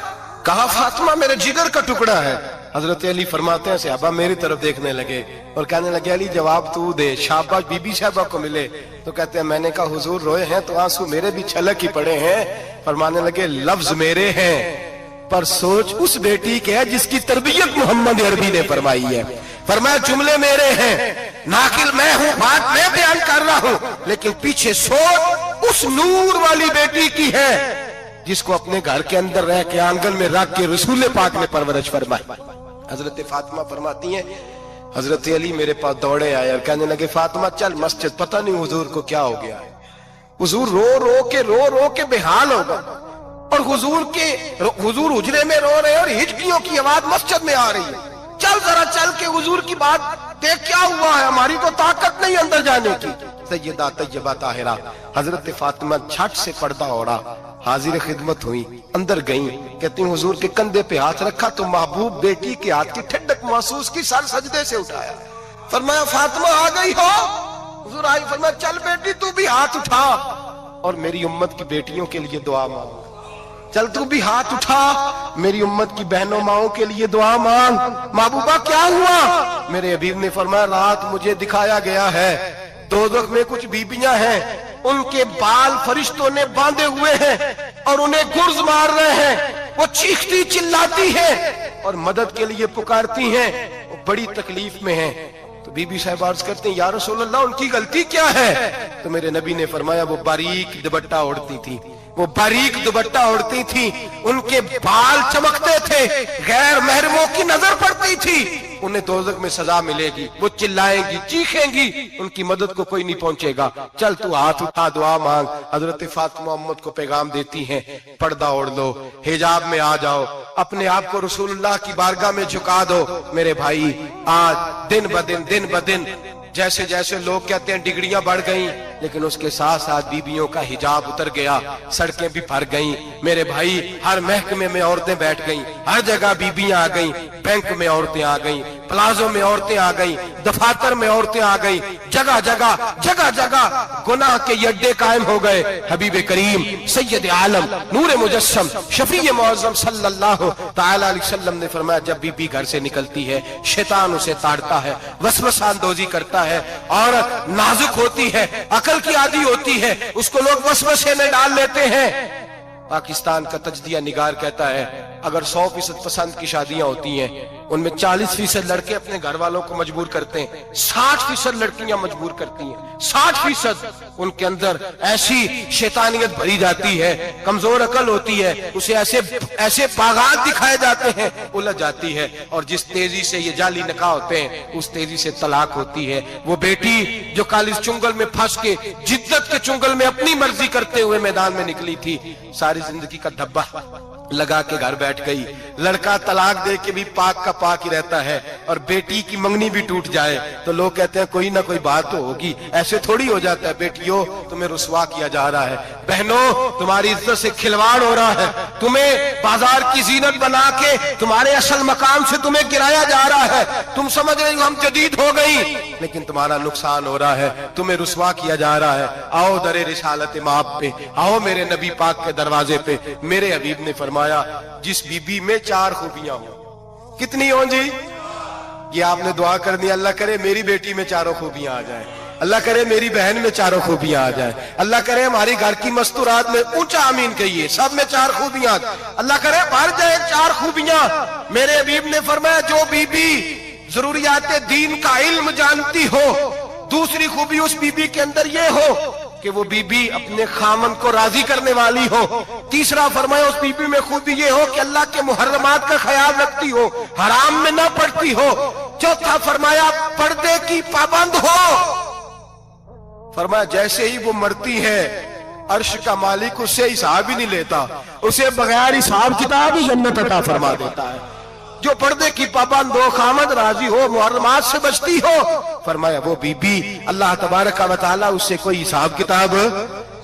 कहा फातिमा मेरे जिगर का टुकड़ा है। हजरत अली फरमाते हैं सहाबा मेरी तरफ देखने लगे और कहने लगे अली जवाब तू दे, शाबाश बीबी साहबा को मिले। तो कहते हैं मैंने कहा हुजूर रोए हैं तो आंसू मेरे भी छलक ही पड़े हैं। फरमाने लगे लफ्ज मेरे हैं पर सोच उस बेटी के है जिसकी तरबियत मोहम्मद अरबी ने फरमाई है। फरमाया जुमले मेरे हैं, नाकिल मैं हूं, बात मैं बयान कर रहा हूं, लेकिन पीछे सोच उस नूर वाली बेटी की है जिसको अपने घर के अंदर रह के आंगन में रख के रसूल पाक ने परवरिश फरमाई। हजरत फातिमा फरमाती हैं हजरत अली मेरे पास दौड़े आए और कहने लगे फातिमा चल मस्जिद, पता नहीं हुजूर को क्या हो गया है। हुजूर रो रो के बेहाल हो गए और हुजूर हुजरे में रो रहे हैं और हिचकियों की आवाज मस्जिद में आ रही है। चल जरा चल के हुजूर की बात देख क्या हुआ है, हमारी तो ताकत नहीं अंदर जाने की। सैयदा तैयबा ताहिरा हजरत फातिमा झट से पर्दा ओढ़ा, हाजिर खिदमत हुई, अंदर गई, कहती हुजूर के कंधे पे हाथ रखा तो महबूब बेटी के हाथ की ठंडक महसूस की, सर सजदे से उठाया। फरमाया फातिमा आ गई हो? हुजूर आई। फरमाया चल बेटी तू भी हाथ उठा और मेरी उम्मत की बेटियों के लिए दुआ मांग। चल तू भी हाथ उठा, मेरी उम्मत की बहनों माओं के लिए दुआ मांग। महबूबा क्या हुआ? मेरे हबीब ने फरमाया रात मुझे दिखाया गया है दोज़ख में कुछ बीबियां हैं, उनके बाल फरिश्तों ने बांधे हुए हैं और उन्हें गुर्ज मार रहे हैं, वो चीखती चिल्लाती हैं और मदद के लिए पुकारती हैं, वो बड़ी तकलीफ में हैं। तो बीबी साहब अर्ज करते हैं या रसूल अल्लाह उनकी गलती क्या है? तो मेरे नबी ने फरमाया वो बारीक दुपट्टा ओढ़ती थी, वो बारीक दुपट्टा ओढ़ती थी, उनके बाल चमकते थे, गैर महरमों की नजर पड़ती थी, उन्हें दोज़ख में सजा मिलेगी, वो चिल्लाएंगी चीखेंगी, उनकी मदद को कोई नहीं पहुंचेगा। चल तू हाथ उठा दुआ मांग। हजरत फातिमा उम्मत को पैगाम देती हैं पर्दा ओढ़ लो, हिजाब में आ जाओ, अपने आप को रसूलुल्लाह की बारगाह में झुका दो। मेरे भाई आज दिन ब दिन जैसे जैसे लोग कहते हैं डिग्रियां बढ़ गई, लेकिन उसके साथ साथ बीबियों का हिजाब उतर गया, सड़कें भी भर गईं। मेरे भाई हर महकमे में औरतें बैठ गईं, हर जगह बीबियां आ गईं, बैंक में औरतें आ गईं, प्लाजो में औरतें आ गईं, दफातर में औरतें आ गईं, जगह जगह गुनाह के अड्डे कायम हो गए। हबीब करीम सैयद आलम नूर मुजस्सम शफी मुअज़्ज़म सल्लल्लाहु तआला अलैहि वसल्लम ने फरमाया जब बीबी घर से निकलती है शैतान उसे ताड़ता है, वसवसा अंदोजी करता है, औरत नाजुक होती है, अकल की आदी होती है, उसको लोग वसवसे में डाल लेते हैं। पाकिस्तान का तजदिया निगार कहता है अगर 100% पसंद की शादियां होती हैं उनमें 40% लड़के अपने घर वालों को मजबूर करते हैं, 60% लड़कियां मजबूर करती हैं, 60% उनके अंदर ऐसी शैतानियत भरी जाती है, कमजोर अकल होती है, उसे ऐसे बागात दिखाए जाते हैं, उलझ जाती है और जिस तेजी से ये जाली निकाह होते हैं उस तेजी से तलाक होती है। वो बेटी जो कालिज चुंगल में फंस के जिद्दत के चुंगल में अपनी मर्जी करते हुए मैदान में निकली थी, सारी जिंदगी का धब्बा लगा के घर बैठ गई। लड़का तलाक दे के भी पाक का पाक ही रहता है और बेटी की मंगनी भी टूट जाए तो लोग कहते हैं कोई ना कोई बात तो होगी, ऐसे थोड़ी हो जाता है। बेटियों तुम्हें रुसवा किया जा रहा है, बहनों तुम्हारी इज्जत से खिलवाड़ हो रहा है, तुम्हें बाजार की जीनत बना के तुम्हारे असल मकाम से तुम्हें गिराया जा रहा है। तुम समझ रहे हो हम जदीद हो गई, लेकिन तुम्हारा नुकसान हो रहा है, तुम्हें रुसवा किया जा रहा है। आओ दरे रिसालत माप पे, आओ मेरे नबी पाक के दरवाजे पे। मेरे हबीब ने फरमाया जिस बीबी में 4 खूबियां हो, कितनी हो जी? ये आपने दुआ कर दी अल्लाह करे मेरी बेटी में 4 खूबियां आ जाए, अल्लाह करे मेरी बहन में 4 खूबियां आ जाए, अल्लाह करे हमारी घर की मस्तूरात में ऊंचा आमीन कहिए सब में 4 खूबियां, अल्लाह करे भर जाए 4 खूबियां। मेरे हबीब ने फरमाया जो बीबी जरूरियात दीन का इल्म जानती हो, दूसरी खूबी उस बीबी के अंदर ये हो कि वो बीबी अपने खामन को राजी करने वाली हो, तीसरा फरमाया उस बीबी में खूबी ये हो कि अल्लाह के मुहर्रमात का ख्याल रखती हो, हराम में ना पड़ती हो, चौथा फरमाया पर्दे की पाबंद हो। फरमाया जैसे ही वो मरती है अर्श का मालिक उससे हिसाब ही नहीं लेता, उसे बगैर हिसाब किताब ही जन्नत अता फरमा देता है। जो पर्दे की पाबंद हो, खामद राजी हो, मुहर्रमात से बचती हो, फरमाया वो बीबी अल्लाह तबारक व तआला उससे कोई हिसाब किताब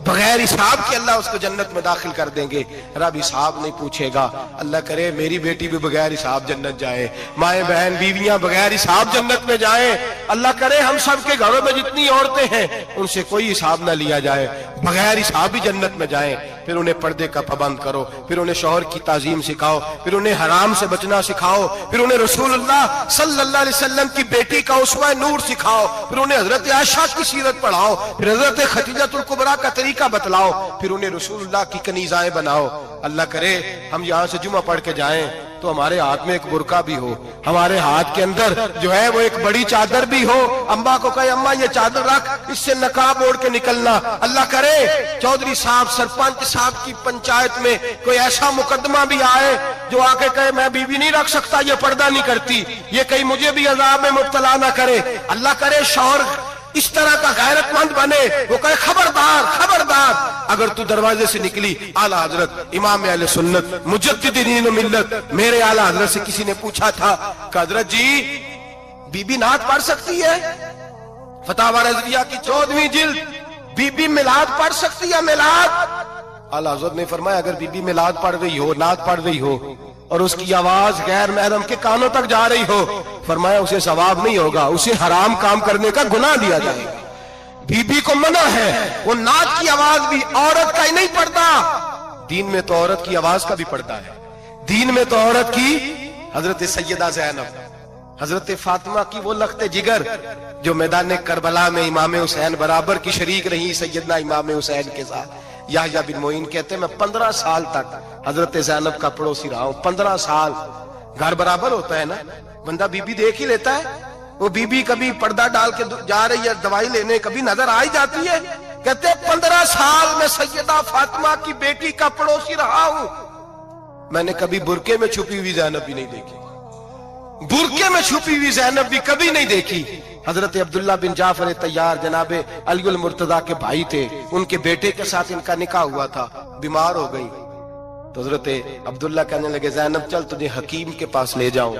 बगैर हिसाब के अल्लाह उसको जन्नत में दाखिल कर देंगे। रब हिसाब नहीं पूछेगा। अल्लाह करे मेरी बेटी भी बगैर हिसाब जन्नत जाए, माएँ बहन बीवियां बगैर हिसाब जन्नत में जाए। अल्लाह करे हम सब के घरों में जितनी औरतें हैं उनसे कोई हिसाब ना लिया जाए, बगैर हिसाब भी जन्नत में जाए। फिर उन्हें पर्दे का पाबंद करो, फिर उन्हें शौहर की ताजीम सिखाओ, फिर उन्हें हराम से बचना सिखाओ, फिर उन्हें रसूलुल्लाह सल्लल्लाहु अलैहि वसल्लम की बेटी का उसवा नूर सिखाओ, फिर उन्हें हजरत आयशा की सीरत पढ़ाओ, फिर हजरत खदीजतुल कुबरा का तरीका बतलाओ, फिर उन्हें रसूलुल्लाह की कनीज़ाएं बनाओ। अल्लाह करे हम यहाँ से जुमा पढ़ के जाएं तो हमारे हाथ में एक बुरका भी हो, हमारे हाथ के अंदर जो है वो एक बड़ी चादर भी हो। अम्मा को कहे अम्मा ये चादर रख, इससे नकाब ओढ़ के निकलना। अल्लाह करे चौधरी साहब सरपंच साहब की पंचायत में कोई ऐसा मुकदमा भी आए जो आके कहे मैं बीवी नहीं रख सकता, ये पर्दा नहीं करती, ये कहीं मुझे भी अजाब में मुब्तला ना करे। अल्लाह करे शौहर इस तरह का गैरतमंद बने, वो कहे खबरदार खबरदार, अगर तू दरवाजे से निकली आला हजरत इमाम अहले सुन्नत मुजद्दिदीन मिल्लत मेरे आला हजरत से किसी ने पूछा था कि हजरत जी बीबी नात पढ़ सकती है? फतावा रज़विया की 14वीं जिल्द, बीबी मिलाद पढ़ सकती है? मिलाद आला हजरत ने फरमाया अगर बीबी मिलाद पढ़ रही हो, नात पढ़ रही हो और उसकी आवाज गैर महरम के कानों तक जा रही हो, फरमाया उसे सवाब नहीं होगा, उसे हराम काम करने का गुनाह दिया जाएगा। बीबी को मना है, वो नात की आवाज भी औरत का ही नहीं पड़ता, दीन में तो औरत की आवाज का भी पड़ता है। दीन में तो औरत की हजरत सैयदा ज़ैनब हजरत फातिमा की वो लख्ते जिगर जो मैदान करबला में इमाम हुसैन बराबर की शरीक रही सैयदना इमाम हुसैन के साथ। याह्या बिन मोइन कहते हैं मैं 15 साल तक हजरत ज़ैनब का पड़ोसी रहा हूं। 15 साल, घर बराबर होता है ना, बंदा बीबी देख ही लेता है। वो बीबी कभी पर्दा डाल के जा रही है दवाई लेने, कभी नजर आ ही जाती है। कहते हैं 15 साल में सैयदा फातिमा की बेटी का पड़ोसी रहा हूं, मैंने कभी बुरके में छुपी हुई ज़ैनब भी नहीं देखी, बुरके में छुपी हुई ज़ैनब भी कभी नहीं देखी। हजरत अब्दुल्ला बिन जाफर तैयार जनाबे अली मुर्तजा के भाई थे, उनके बेटे के साथ इनका निकाह हुआ था, बीमार हो गई तो हजरत अब्दुल्ला कहने लगे ज़ैनब चल तुझे हकीम के पास ले जाऊं,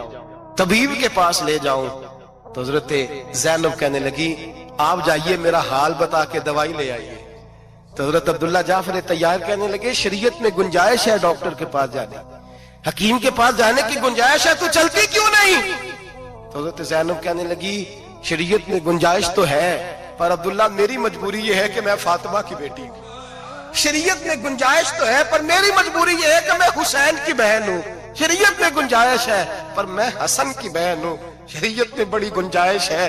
तबीब के पास ले जाऊं। तो हजरत ज़ैनब कहने लगी आप जाइए मेरा हाल बता के दवाई ले आइए। तो हजरत अब्दुल्ला जाफर तैयार कहने लगे शरीयत में गुंजाइश है डॉक्टर के पास जाने, हकीम के पास जाने की गुंजाइश है, तो चलती क्यों नहीं? तो हजरत ज़ैनब कहने लगी शरीयत में गुंजाइश तो है पर अब्दुल्ला मेरी मजबूरी ये है कि मैं फातिमा की बेटी हूं। शरीयत में गुंजाइश तो है पर मेरी मजबूरी ये है कि मैं हुसैन की बहन हूं। शरीयत में गुंजाइश है पर मैं हसन की बहन हूं। शरीयत में बड़ी गुंजाइश है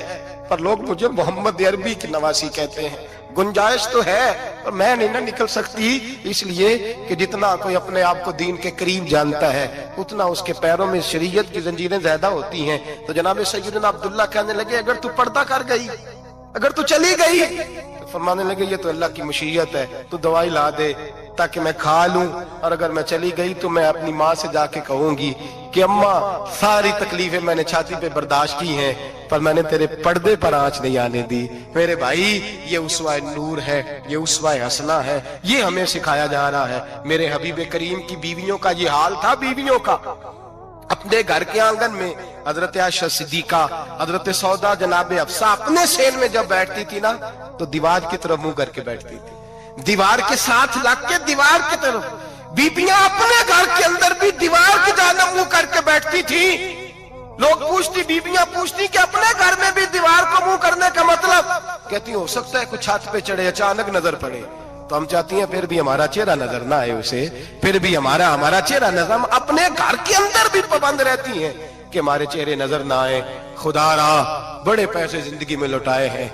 पर लोग मुझे मोहम्मद अरबी की नवासी कहते हैं। गुंजाइश तो है पर मैं नहीं ना निकल सकती, इसलिए कि जितना कोई अपने आप को दीन के करीब जानता है उतना उसके पैरों में शरीयत की जंजीरें ज्यादा होती हैं। तो जनाब सैयदना अब्दुल्ला कहने लगे अगर तू पर्दा कर गई, अगर तू चली गई, तो फरमाने लगे ये तो अल्लाह की मशीयत है, तू दवाई ला दे ताकि मैं खा लूं, और अगर मैं चली गई तो मैं अपनी माँ से जाके कहूंगी कि अम्मा सारी तकलीफें मैंने छाती पे बर्दाश्त की हैं पर मैंने तेरे पर्दे पर आंच नहीं आने दी। मेरे भाई ये उसवा नूर है, ये उसवा हसना है, ये हमें सिखाया जा रहा है। मेरे हबीब करीम की बीवियों का ये हाल था, बीवियों का अपने घर के आंगन में हजरत आयशा सिद्दीका, हजरत सौदा जनाब हफ्सा अपने सेन में जब बैठती थी ना तो दीवार की तरफ मुंह करके बैठती थी, दीवार के साथ लग के दीवार की तरफ। बीबियां अपने घर के अंदर भी दीवार की जानिब मुंह करके बैठती थी। लोग पूछती, बीबियां पूछती कि अपने घर में भी दीवार को मुंह करने का मतलब? कहती हो सकता है कुछ छत पे चढ़े अचानक नजर पड़े तो हम चाहती हैं फिर भी हमारा चेहरा नजर ना आए उसे, फिर भी हमारा चेहरा नजर, हम अपने घर के अंदर भी पाबंद रहती हैं कि हमारे चेहरे नजर ना आए। खुदा रा बड़े पैसे जिंदगी में लुटाए हैं,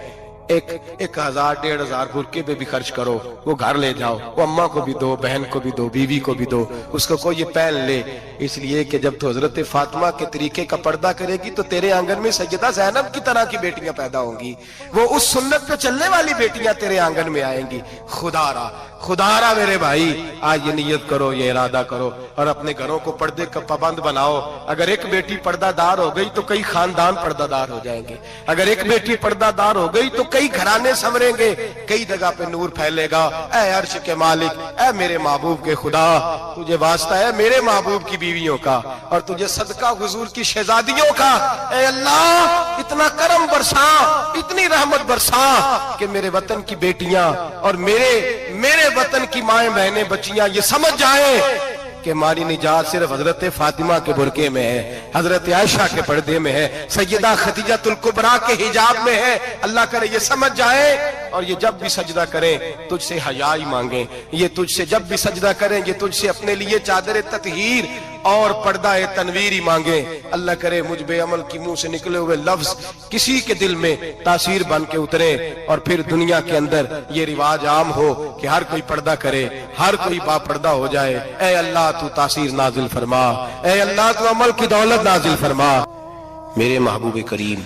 1000 1500 बुरके पे भी खर्च करो, वो घर ले जाओ, वो अम्मा को भी दो, बहन को भी दो, बीवी को भी दो, उसको कोई ये पहन ले। इसलिए कि जब तो हजरत फातिमा के तरीके का पर्दा करेगी तो तेरे आंगन में सैयदा ज़ैनब की तरह की बेटियां पैदा होंगी, वो उस सुन्नत पे चलने वाली बेटियां तेरे आंगन में आएंगी। खुदा रा खुदारा मेरे भाई, आज ये नियत करो, ये इरादा करो और अपने घरों को पर्दे का पाबंद बनाओ। अगर एक बेटी पर्दादार हो गई तो कई खानदान पर्दादार हो जाएंगे। अगर एक बेटी पर्दादार हो गई तो कई घराने संवरेंगे, कई जगह पे नूर फैलेगा। ऐ अर्श के मालिक, ऐ मेरे महबूब के खुदा, तुझे वास्ता है मेरे महबूब की बीवियों का और तुझे सदका हुजूर की शहजादियों का। ऐ अल्लाह, इतना करम बरसा, इतनी रहमत बरसा कि मेरे वतन की बेटियां और मेरे वतन की माएं बहनें बच्चियां ये समझ जाए कि हमारी निजात सिर्फ हजरत फातिमा के बुरके में है, हजरत आयशा के पर्दे में है, सैयदा खदीजातुल कुबरा के हिजाब में है। अल्लाह करे ये समझ जाए और ये जब भी सजदा करें तुझसे हया ही मांगे। ये तुझसे जब भी सजदा करें ये तुझसे अपने लिए चादर ततहीर और पर्दा तनवीर ही मांगे। अल्लाह करे मुझ बेअमल की मुंह से निकले हुए लफ्ज किसी के दिल में तासीर बन के उतरे और फिर दुनिया के अंदर ये रिवाज आम हो कि हर कोई पर्दा करे, हर कोई बापर्दा हो जाए। ऐ अल्लाह तू तासीर नाजिल फरमा, ऐ अल्लाह तू अमल की दौलत नाजिल फरमा। मेरे महबूब करीम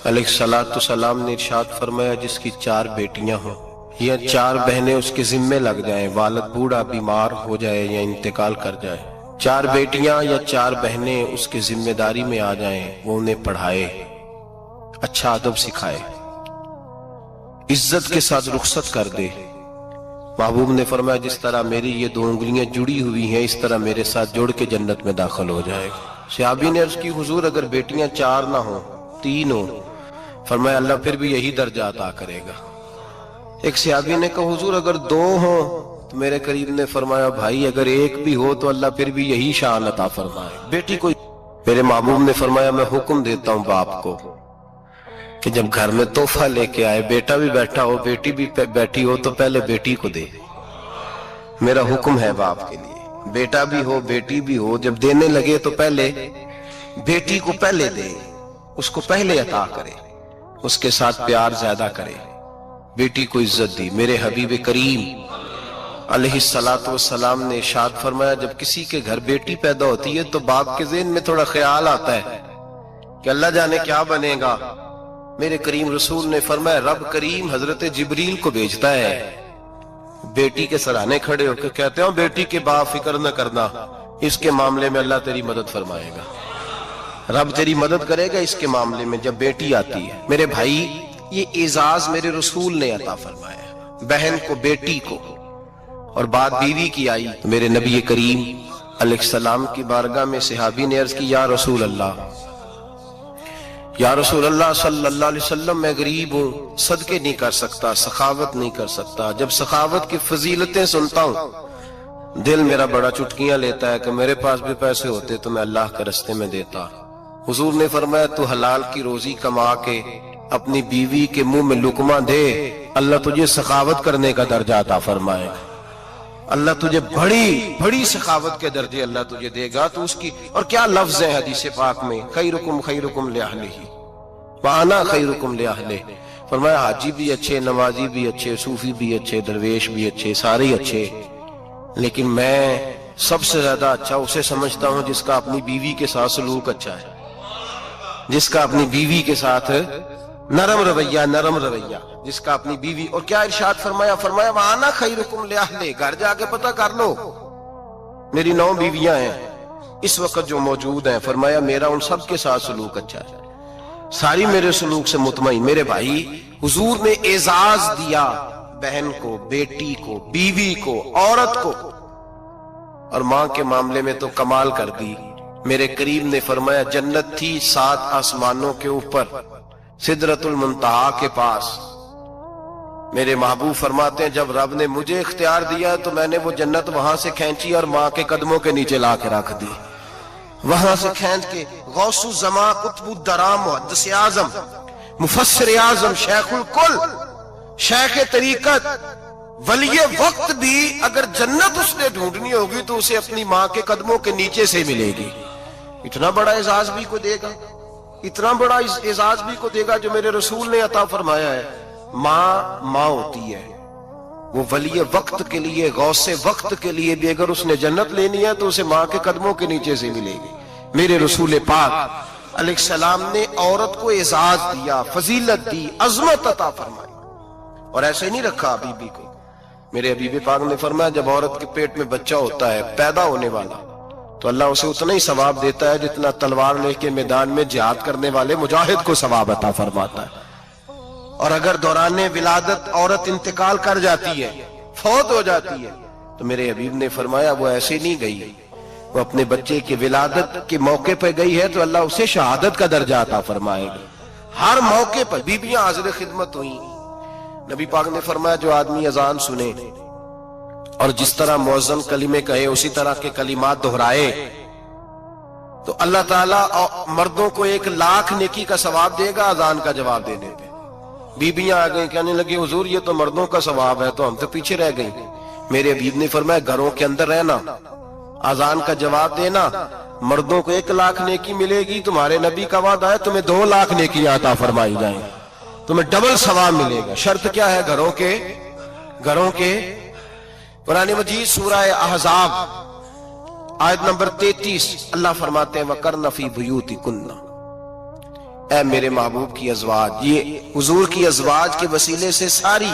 अलैहिस्सलातु सलाम ने इरशाद फरमाया, जिसकी 4 बेटियां हों या 4 बहनें उसके जिम्मे लग जाएं, वालिद बूढ़ा बीमार हो जाए या इंतकाल कर जाए, 4 बेटियां या 4 बहनें उसके जिम्मेदारी में आ जाएं, वो उन्हें पढ़ाए, अच्छा अदब सिखाए, इज्जत के साथ रुखसत कर दे। महबूब ने फरमाया, जिस तरह मेरी ये 2 उंगलियां जुड़ी हुई हैं इस तरह मेरे साथ जुड़ के जन्नत में दाखिल हो जाएगा। सहाबी ने अर्ज की, हुजूर अगर बेटियां 4 ना हो 3 हो? फरमाया अल्लाह फिर भी यही दर्जा अता करेगा। एक सहाबी ने कहा, हुजूर अगर 2 हो? तो मेरे करीब ने फरमाया, भाई अगर 1 भी हो तो अल्लाह फिर भी यही शान अता फरमाए, बेटी को। मेरे महबूब ने फरमाया, मैं हुक्म देता हूं बाप को कि जब घर में तोहफा लेके आए, बेटा भी बैठा हो बेटी भी बैठी हो, तो पहले बेटी को दे। मेरा हुक्म है बाप के लिए, बेटा भी हो बेटी भी हो, जब देने लगे तो पहले बेटी को पहले दे, उसको पहले अता करे, उसके साथ प्यार ज्यादा करे, बेटी को इज्जत दी। मेरे हबीब करीम अलैहिस्सलातु वस्सलाम ने इरशाद फरमाया, जब किसी के घर बेटी पैदा होती है तो बाप के ज़हन में थोड़ा ख्याल आता है कि अल्लाह जाने क्या बनेगा। मेरे करीम रसूल ने फरमाया, रब करीम हजरत जिब्रील को भेजता है, बेटी के सराहने खड़े होकर कहते हो, बेटी के बाप फिक्र न करना, इसके मामले में अल्लाह तेरी मदद फरमाएगा, रब तेरी मदद करेगा इसके मामले में जब बेटी आती है। मेरे भाई, ये एजाज मेरे रसूल ने अता फरमाया, बहन को बेटी को, और बात बीवी की आई तो मेरे नबी करीम अलैहिस्सलाम की बारगाह में सहाबी ने अर्ज की, या रसूल अल्लाह, या रसूल अल्लाह सल्लल्लाहु अलैहि वसल्लम, मैं गरीब हूँ, सदके नहीं कर सकता, सखावत नहीं कर सकता। जब सखावत की फजीलतें सुनता हूँ दिल मेरा बड़ा चुटकियां लेता है कि मेरे पास भी पैसे होते तो मैं अल्लाह के रास्ते में देता। हुजूर ने फरमाया, तू हलाल की रोजी कमा के अपनी बीवी के मुंह में लुकमा दे, अल्लाह तुझे सखावत करने का दर्जा अता फरमाएगा, अल्लाह तुझे बड़ी बड़ी सखावत के दर्जे अल्लाह तुझे देगा। तो उसकी, और क्या लफ्ज है हदीस पाक में, खैरुकुम लिअहलिही व अना खैरुकुम लिअहलिही। फरमाया, हाजी भी अच्छे, नमाजी भी अच्छे, सूफी भी अच्छे, दरवेश भी अच्छे, सारे ही अच्छे, लेकिन मैं सबसे ज्यादा अच्छा उसे समझता हूं जिसका अपनी बीवी के साथ सलूक अच्छा है, जिसका अपनी बीवी के साथ नरम रवैया, जिसका अपनी बीवी। और क्या इरशाद फरमाया, फरमाया वाना खैरुकुम लिअहलिही, घर जाके पता कर लो, मेरी 9 बीवियां हैं इस वक्त जो मौजूद हैं, फरमाया मेरा उन सब के साथ सलूक अच्छा है, सारी मेरे सलूक से मुतमईन। मेरे भाई, हुजूर ने एजाज दिया बहन को, बेटी को, बीवी को, औरत को, और मां के मामले में तो कमाल कर दी। मेरे करीम ने फरमाया, जन्नत थी 7 आसमानों के ऊपर, सिदरतुल मुंतहा के पास। मेरे महबूब फरमाते हैं, जब रब ने मुझे इख्तियार दिया तो मैंने वो जन्नत वहां से खींची और मां के कदमों के नीचे ला के रख दी। वहां से खींच के गौसुल ज़मा, कुतुबुद दराम, मुहद्दिस आज़म, मुफस्सिर आज़म, शेखुल कुल, शेख तरीकत, वलिये वक्त भी अगर जन्नत उसने ढूंढनी होगी तो उसे अपनी मां के कदमों के नीचे से मिलेगी। इतना बड़ा एजाज भी को देगा, इतना बड़ा एजाज भी को देगा जो मेरे रसूल ने अता फरमाया है। मां होती है, वो वली वक्त के लिए, गौसे वक्त के लिए भी अगर उसने जन्नत लेनी है तो उसे मां के कदमों के नीचे से मिलेगी। मेरे रसूल पाक अलैहिस्सलाम ने औरत को एजाज दिया, फजीलत दी, अजमत अता फरमाई, और ऐसे नहीं रखा बीबी को। میرے حبیب پاک نے فرمایا جب عورت کے پیٹ میں بچہ ہوتا ہے پیدا ہونے والا تو اللہ اسے اتنا ہی ثواب دیتا ہے جتنا تلوار لے کے میدان میں جہاد کرنے والے مجاہد کو ثواب عطا فرماتا ہے۔ اور اگر دوران ولادت عورت انتقال کر جاتی ہے، فوت ہو جاتی ہے، تو میرے حبیب نے فرمایا وہ ایسے نہیں گئی، وہ اپنے بچے کی ولادت کے موقع پہ گئی ہے تو اللہ اسے شہادت کا درجہ عطا فرمائے گا۔ ہر موقع پر بیویاں حاضر خدمت ہوئیں۔ نبی پاک نے فرمایا جو آدمی اذان سنے اور جس طرح مؤذن کلمے کہے اسی طرح کے کلمات دہرائے تو اللہ تعالیٰ مردوں کو 1,00,000 نیکی کا ثواب دے گا اذان کا جواب دینے پہ۔ بیویاں آ گئیں کہنے لگی حضور یہ تو مردوں کا ثواب ہے تو ہم تو پیچھے رہ گئیں۔ میرے حبیب نے فرمایا گھروں کے اندر رہنا، اذان کا جواب دینا، مردوں کو 1,00,000 نیکی ملے گی، تمہارے نبی کا وعدہ ہے تمہیں 2,00,000 نیکی عطا فرمائی جائیں، تمہیں ڈبل ثواب ملے گا۔ شرط کیا ہے؟ گھروں کے قرآن مجید سورہ احزاب آیت نمبر 33 اللہ فرماتے ہیں وَقَرْنَ فِي بُيُوتِكُنَّ، اے میرے محبوب کی ازواج، یہ حضور کی ازواج کے وسیلے سے ساری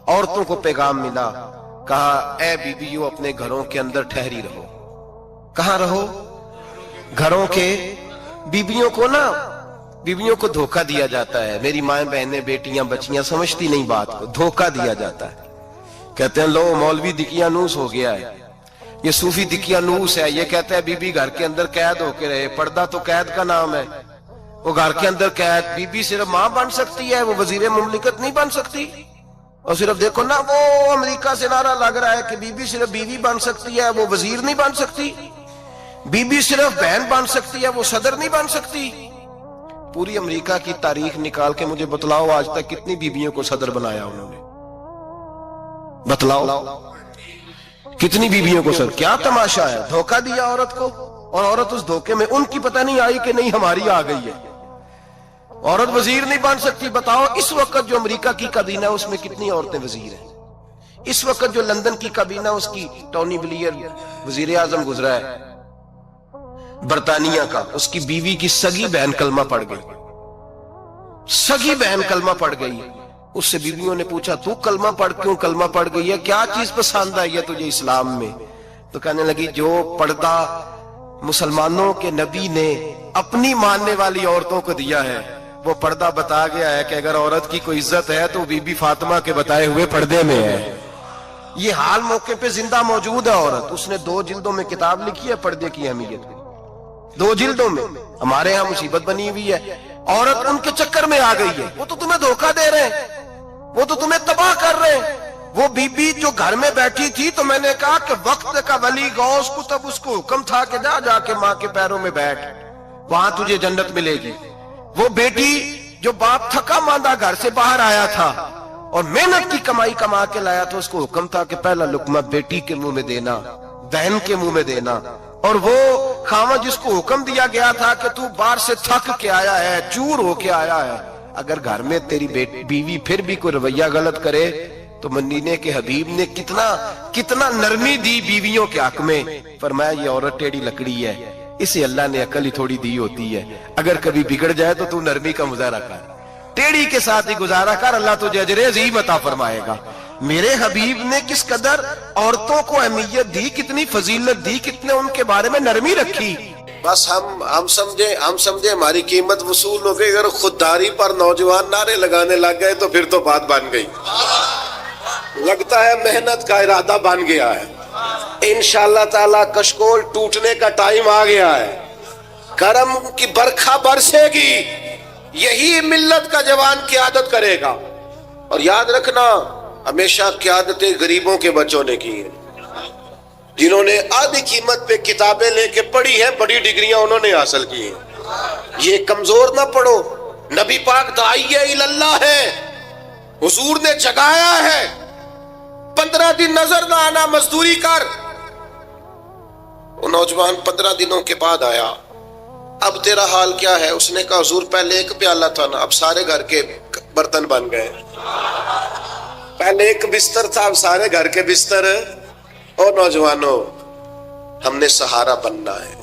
عورتوں کو پیغام ملا، کہا اے بیویوں اپنے گھروں کے اندر ٹھہری رہو۔ کہاں رہو؟ گھروں کے۔ بیویوں کو دھوکہ دیا جاتا ہے، میری مائیں بہنیں بیٹیاں بچیاں سمجھتی نہیں بات کو، دھوکہ دیا جاتا ہے، کہتے ہیں لو مولوی دقیانوس ہو گیا ہے، یہ صوفی دقیانوس ہے، یہ کہتا ہے بی بی گھر کے اندر قید ہو کے رہے، پردہ تو قید کا نام ہے، وہ گھر کے اندر قید، بی بی صرف ماں بن سکتی ہے، وہ وزیر مملکت نہیں بن سکتی۔ اور صرف دیکھو نا وہ امریکہ سے نعرہ لگ رہا ہے کہ بی بی صرف بیوی بن سکتی ہے، وہ وزیر نہیں بن سکتی، بی بی صرف بہن بن سکتی ہے، وہ صدر نہیں بن سکتی۔ پوری امریکہ کی تاریخ نکال کے مجھے بتلاؤ آج تک کتنی بیویوں کو صدر بنایا انہوں نے، بتلاؤ کتنی بیویوں کو صدر۔ کیا تماشا ہے، دھوکہ دیا عورت کو، اور عورت اس دھوکے میں ان کی پتہ نہیں آئی کہ نہیں ہماری آ گئی ہے، عورت وزیر نہیں بن سکتی۔ بتاؤ اس وقت جو امریکہ کی کابینہ ہے اس میں کتنی عورتیں وزیر ہیں؟ اس وقت جو لندن کی کابینہ اس کی ٹونی بلیئر وزیر اعظم گزرا ہے برطانیہ کا، اس کی بیوی کی سگی بہن کلمہ پڑھ گئی، سگی بہن کلمہ پڑھ گئی۔ اس سے بیویوں نے پوچھا تو کلمہ پڑھ کیوں کلمہ پڑھ گئی ہے، کیا چیز پسند آئی ہے تجھے اسلام میں؟ تو کہنے لگی جو پردہ مسلمانوں کے نبی نے اپنی ماننے والی عورتوں کو دیا ہے وہ پردہ بتا گیا ہے کہ اگر عورت کی کوئی عزت ہے تو بی بی فاطمہ کے بتائے ہوئے پردے میں ہے۔ یہ حال موقع پہ زندہ موجود ہے عورت، اس نے 2 جلدوں میں کتاب لکھی ہے پردے کی اہمیت پہ، 2 جلدوں میں۔ ہمارے ہاں مصیبت بنی ہوئی ہے، عورت ان کے چکر میں آ گئی ہے، وہ تو تمہیں دھوکہ دے رہے ہیں، وہ تو تمہیں تباہ کر رہے ہیں۔ وہ بی بی جو گھر میں بیٹھی تھی تو میں نے کہا کہ وقت کا ولی غوث کو تب اس کو حکم تھا کہ جا کے ماں کے پیروں میں بیٹھ، وہاں تجھے جنت ملے گی۔ وہ بیٹی جو باپ تھکا ماندہ گھر سے باہر آیا تھا اور محنت کی کمائی کما کے لایا تھا، اس کو حکم تھا کہ پہلا لقمہ بیٹی کے منہ میں دینا، بہن کے منہ میں دینا۔ اور وہ خاوند جس کو حکم دیا گیا تھا کہ تو باہر سے تھک کے آیا ہے، چور ہو کے آیا ہے، اگر گھر میں تیری بیوی پھر بھی کوئی رویہ غلط کرے تو مدینے کے حبیب نے کتنا نرمی دی بیویوں کے حق میں۔ فرمایا یہ عورت ٹیڑھی لکڑی ہے، اسے اللہ نے عقل ہی تھوڑی دی ہوتی ہے، اگر کبھی بگڑ جائے تو نرمی کا مظاہرہ کر، ٹیڑھی کے ساتھ ہی گزارا کر، اللہ تجھے اجر عظیم عطا فرمائے گا۔ میرے حبیب نے کس قدر عورتوں کو اہمیت دی، کتنی فضیلت دی، کتنے ان کے بارے میں نرمی رکھی۔ بس ہم سمجھے ہماری قیمت وصول ہو گئی، اگر خودداری پر نوجوان نعرے لگانے لگ گئے تو پھر تو بات بن گئی، لگتا ہے محنت کا ارادہ بن گیا ہے۔ انشاءاللہ تعالی کشکول ٹوٹنے کا ٹائم آ گیا ہے، کرم کی برکھا برسے گی، یہی ملت کا جوان قیادت کرے گا۔ اور یاد رکھنا ہمیشہ قیادتیں غریبوں کے بچوں نے کی ہیں، جنہوں نے آدھی قیمت پہ کتابیں لے کے پڑھی ہیں، بڑی ڈگریاں انہوں نے حاصل کی ہیں۔ یہ کمزور نہ پڑھو، نبی پاک داعیہ اللہ ہے، حضور نے جگایا ہے، 15 دن نظر نہ آنا، مزدوری کر۔ وہ نوجوان 15 دنوں کے بعد آیا، اب تیرا حال کیا ہے؟ اس نے کہا حضور پہلے 1 پیالہ تھا نا، اب سارے گھر کے برتن بن گئے، پہلے 1 بستر تھا اب سارے گھر کے بستر۔ اور نوجوانوں ہم نے سہارا بننا ہے،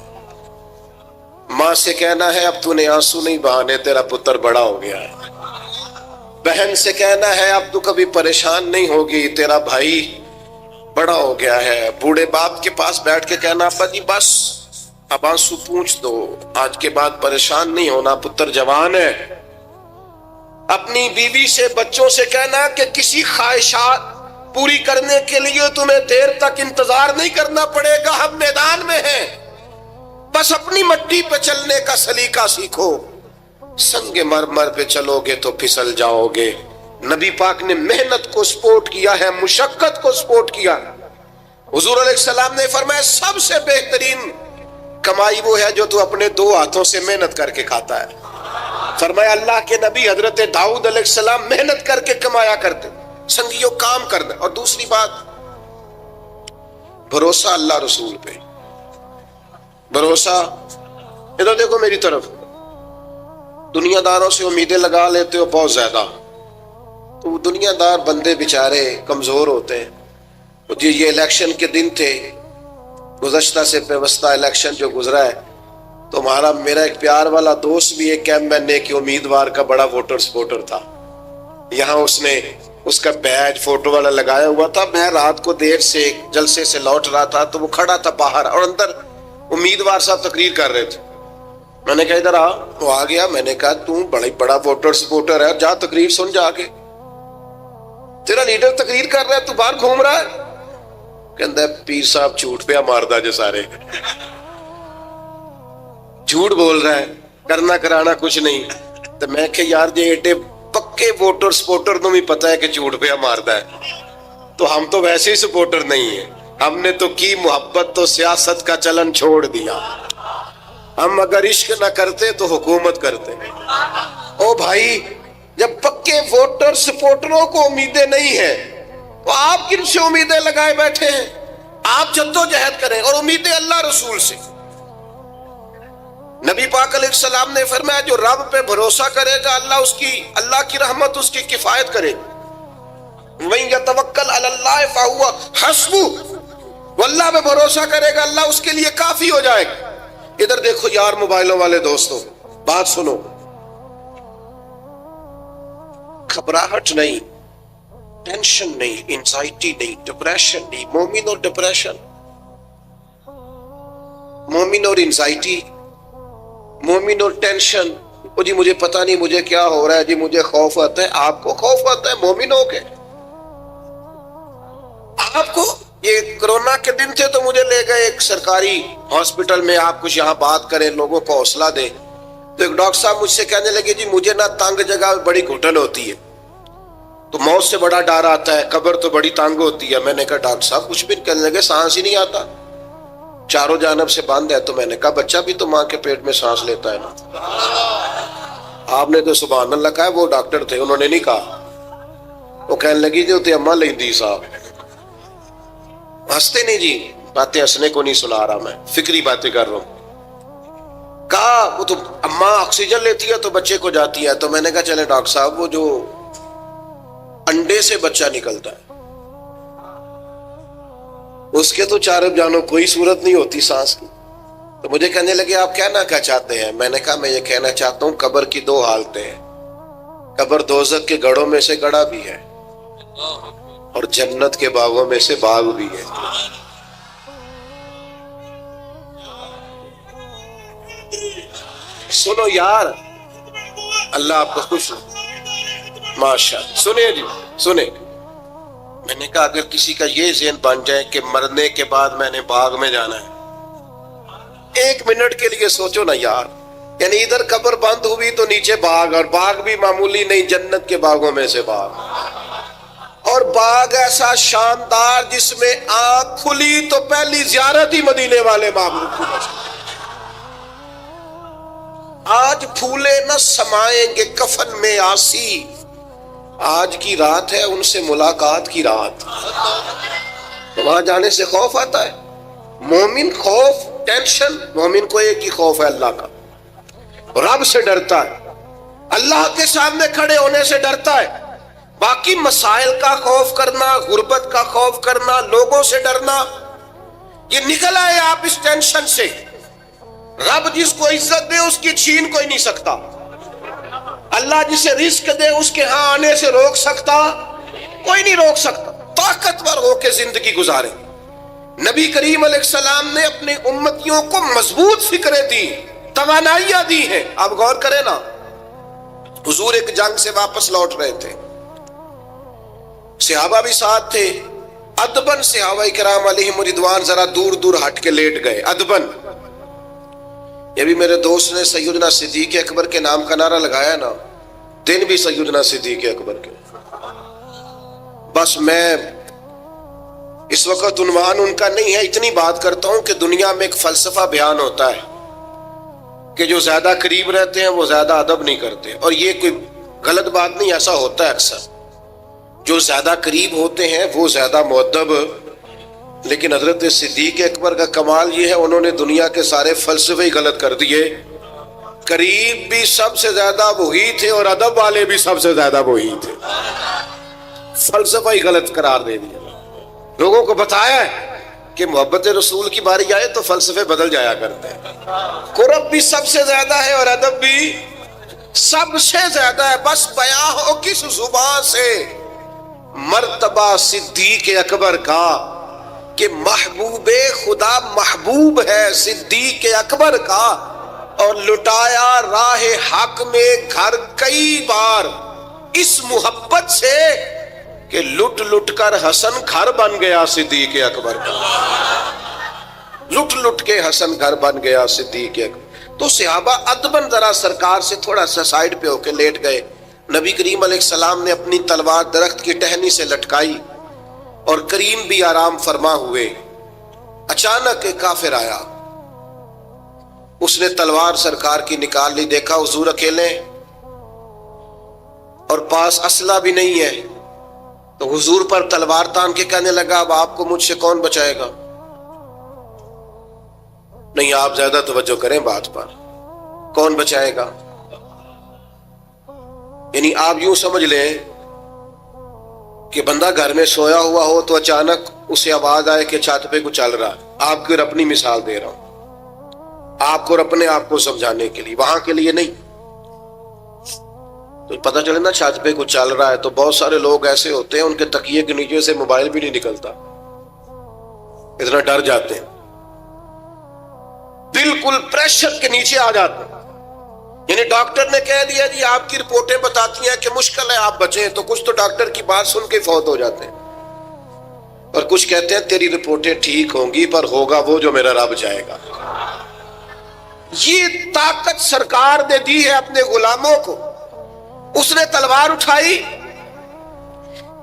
ماں سے کہنا ہے اب تو نے آنسو نہیں بہانے، تیرا پتر بڑا ہو گیا ہے، بہن سے کہنا ہے اب تو کبھی پریشان نہیں ہوگی، تیرا بھائی بڑا ہو گیا ہے، بوڑھے باپ کے پاس بیٹھ کے کہنا ابا جی بس اب آنسو پوچھ دو، آج کے بعد پریشان نہیں ہونا، پتر جوان ہے۔ اپنی بیوی سے بچوں سے کہنا کہ کسی خواہشات پوری کرنے کے لیے تمہیں دیر تک انتظار نہیں کرنا پڑے گا، ہم میدان میں ہیں، بس اپنی مٹی پہ چلنے کا سلیقہ سیکھو، سنگ مرمر پہ چلو گے تو پھسل جاؤ گے۔ نبی پاک نے محنت کو سپورٹ کیا ہے، مشقت کو سپورٹ کیا۔ حضور علیہ السلام نے فرمایا سب سے بہترین کمائی وہ ہے جو تو اپنے دو ہاتھوں سے محنت کر کے کھاتا ہے۔ فرمایا اللہ کے نبی حضرت داؤد علیہ السلام محنت کر کے کمایا کرتے، سنگیوں کام کرنا۔ اور دوسری بات، بھروسہ اللہ رسول پہ، بھروسہ۔ ادھر دیکھو میری طرف، دنیا داروں سے امیدیں لگا لیتے ہو بہت زیادہ، تو دنیا دار بندے بیچارے کمزور ہوتے ہیں۔ جی یہ الیکشن کے دن تھے، گزشتہ سے پیوستہ الیکشن جو گزرا ہے، تو میرا ایک پیار والا دوست بھی ایک کیمپ میں نے کہ امیدوار کا بڑا ووٹر سپورٹر تھا، یہاں اس نے اس کا بیج فوٹو والا لگایا ہوا تھا۔ میں رات کو دیر سے جلسے سے لوٹ رہا تھا تو وہ کھڑا تھا باہر، اور اندر امیدوار صاحب تقریر کر رہے تھے۔ میں نے کہا ادھر آ، وہ آ گیا۔ میں نے کہا تو بڑا ووٹر سپورٹر ہے، جا تقریر سن جا کے، تیرا لیڈر تقریر کر رہا ہے تو باہر گھوم رہا ہے۔ کہندا ہے پیر صاحب جھوٹ پہ ماردا جو سارے جھوٹ بول رہا ہے، کرنا کرانا کچھ نہیں۔ تو میں کہ یار جی ایڈے پکے ووٹر سپورٹر تو بھی پتا ہے کہ جھوٹ پہ ماردا ہے، تو ہم تو ویسے ہی سپورٹر نہیں ہیں، ہم نے تو کی محبت تو سیاست کا چلن چھوڑ دیا، ہم اگر عشق نہ کرتے تو حکومت کرتے۔ او بھائی جب پکے ووٹر سپورٹروں کو امیدیں نہیں ہیں تو آپ کن سے امیدیں لگائے بیٹھے ہیں؟ آپ جدوجہد کریں اور امیدیں اللہ رسول سے۔ نبی پاک علیہ السلام نے فرمایا جو رب پہ بھروسہ کرے گا اللہ کی رحمت اس کی کفایت کرے گی۔ وَإِن يَتَوَكَّلْ عَلَى اللَّهِ فَهُوَ حَسْبُهُ، وہ اللہ پہ بھروسہ کرے گا اللہ اس کے لیے کافی ہو جائے گا۔ ادھر دیکھو یار موبائلوں والے دوستوں، بات سنو، گھبراہٹ نہیں، ٹینشن نہیں، انزائٹی نہیں، ڈپریشن نہیں۔ مومن اور ڈپریشن، مومن اور انزائٹی، مومن اور ٹینشن، او جی مجھے پتا نہیں مجھے کیا ہو رہا ہے، جی مجھے خوف آتا ہے۔ آپ کو خوف آتا ہے مومن ہو کے؟ آپ کو یہ کرونا کے دن تھے تو مجھے لے گئے ایک سرکاری ہاسپٹل میں، آپ کچھ یہاں بات کریں، لوگوں کو حوصلہ دیں، تو ایک ڈاکٹر صاحب مجھ سے کہنے لگے جی مجھے نہ تنگ جگہ بڑی گھٹن ہوتی ہے، تو موت سے بڑا ڈر آتا ہے، قبر تو بڑی تنگ ہوتی ہے۔ میں نے کہا ڈاکٹر صاحب کچھ بھی، کہنے لگے سانس ہی نہیں آتا، چاروں جانب سے بند ہے۔ تو میں نے کہا بچہ بھی تو ماں کے پیٹ میں سانس لیتا ہے نا۔ آپ نے تو سبحان اللہ کہا، وہ ڈاکٹر تھے انہوں نے نہیں کہا۔ وہ کہنے لگی جو تے اماں لیندی صاحب، ہنستے نہیں جی، باتیں ہنسنے کو نہیں سنا رہا، میں فکری باتیں کر رہا ہوں۔ کہا وہ تو اماں آکسیجن لیتی ہے تو بچے کو جاتی ہے۔ تو میں نے کہا چلے ڈاکٹر صاحب وہ جو انڈے سے بچہ نکلتا ہے اس کے تو چاروں جانوں کوئی صورت نہیں ہوتی سانس کی۔ تو مجھے کہنے لگے آپ کہنا کیا چاہتے ہیں؟ میں نے کہا میں یہ کہنا چاہتا ہوں قبر کی دو حالتیں ہیں، قبر دوزخ کے گڑھوں میں سے گڑھا بھی ہے اور جنت کے باغوں میں سے باغ بھی ہے۔ سنو یار، اللہ آپ کو خوش ہو، ماشاءاللہ۔ سنیں جی سنیں، میں نے کہا اگر کسی کا یہ ذہن بن جائے کہ مرنے کے بعد میں نے باغ میں جانا ہے، ایک منٹ کے لیے سوچو نا یار، یعنی ادھر قبر بند ہوئی تو نیچے باغ، اور باغ بھی معمولی نہیں، جنت کے باغوں میں سے باغ، اور باغ ایسا شاندار جس میں آنکھ کھلی تو پہلی زیارت ہی مدینے والے معبود کی۔ آج پھولے نہ سمائیں گے کفن میں آسی، آج کی رات ہے ان سے ملاقات کی رات۔ تو وہاں جانے سے خوف آتا ہے؟ مومن خوف ٹینشن، مومن کو ایک ہی خوف ہے اللہ کا، رب سے ڈرتا ہے، اللہ کے سامنے کھڑے ہونے سے ڈرتا ہے۔ باقی مسائل کا خوف کرنا، غربت کا خوف کرنا، لوگوں سے ڈرنا، یہ نکل آئے آپ اس ٹینشن سے۔ رب جس کو عزت دے اس کی چھین کوئی نہیں سکتا، اللہ جسے رزق دے اس کے ہاں آنے سے روک سکتا کوئی نہیں روک سکتا۔ تو ताकतवर होकर जिंदगी गुजारें। नबी करीम अलैहिस्सलाम ने अपने उम्मतियों को मजबूत फिक्रें दी, तवानाइयां दी हैं। आप गौर करें ना, हुजूर एक जंग से वापस लौट रहे थे, सहाबा भी साथ थे। अदबन सहाबा किराम अलैहिम रिदवान जरा दूर दूर हट के लेट गए, अदबन। ये भी मेरे दोस्त ने सैयदना सिद्दीक अकबर के नाम का नारा लगाया ना, दिन भी सैयदना सिद्दीक अकबर के। बस मैं इस वक्त उन्वान उनका नहीं है, इतनी बात करता हूं कि दुनिया में एक फलसफा बयान होता है कि जो ज्यादा करीब रहते हैं वो ज्यादा अदब नहीं करते, और ये कोई गलत बात नहीं, ऐसा होता है अक्सर। जो ज्यादा करीब होते हैं वो ज्यादा मुअद्दब। लेकिन हजरत सिद्दीक अकबर का कमाल ये है, उन्होंने दुनिया के सारे फलसफे ही गलत कर दिए। करीब भी सबसे ज्यादा वही थे और अदब वाले भी सबसे ज्यादा वही थे, फलसफा ही गलत करार दे दिया। लोगों को बताया कि मोहब्बत रसूल की बारी आए तो फलसफे बदल जाया करते हैं। कुर्ब भी सबसे ज्यादा है और अदब भी सबसे ज्यादा है। बस बयां हो किस जुबान से मर्तबा सिद्दीक अकबर का कि महबूबे खुदा महबूब है सिद्दीक अकबर का, और लुटाया राह हक में घर कई बार इस मुहब्बत से कि लुट लुट कर हसन घर बन गया सिद्दीक अकबर का। लुट लुट के हसन घर बन गया सिद्दीक अकबर। तो सहाबा अदबन जरा सरकार से थोड़ा सा साइड पे होके लेट गए। नबी करीम अलैहिस्सलाम ने अपनी तलवार दरख्त की टहनी से लटकाई और करीम भी आराम फरमा हुए। अचानक एक काफिर आया, उसने तलवार सरकार की निकाल ली। देखा हुजूर अकेले और पास असला भी नहीं है, तो हुजूर पर तलवार तान के कहने लगा, अब आपको मुझसे कौन बचाएगा? नहीं, आप ज्यादा तवज्जो करें बात पर, कौन बचाएगा? यानी आप यूं समझ लें कि बंदा घर में सोया हुआ हो तो अचानक उसे आवाज आए कि छत पे कुछ चल रहा है। आपको अपनी मिसाल दे रहा हूं, आपको और अपने आप को समझाने के लिए, वहां के लिए नहीं। तो पता चले ना छत पे कुछ चल रहा है, तो बहुत सारे लोग ऐसे होते हैं उनके तकिए के नीचे से मोबाइल भी नहीं निकलता, इतना डर जाते हैं, बिल्कुल प्रेशर के नीचे आ जाते हैं। यानी डॉक्टर ने कह दिया जी आपकी रिपोर्टें बताती हैं कि मुश्किल है आप बचें, तो कुछ तो डॉक्टर की बात सुन के फौत हो जाते हैं, और कुछ कहते हैं तेरी रिपोर्टें ठीक होंगी पर होगा वो जो मेरा रब चाहेगा। ये ताकत सरकार ने दी है अपने गुलामों को। उसने तलवार उठाई,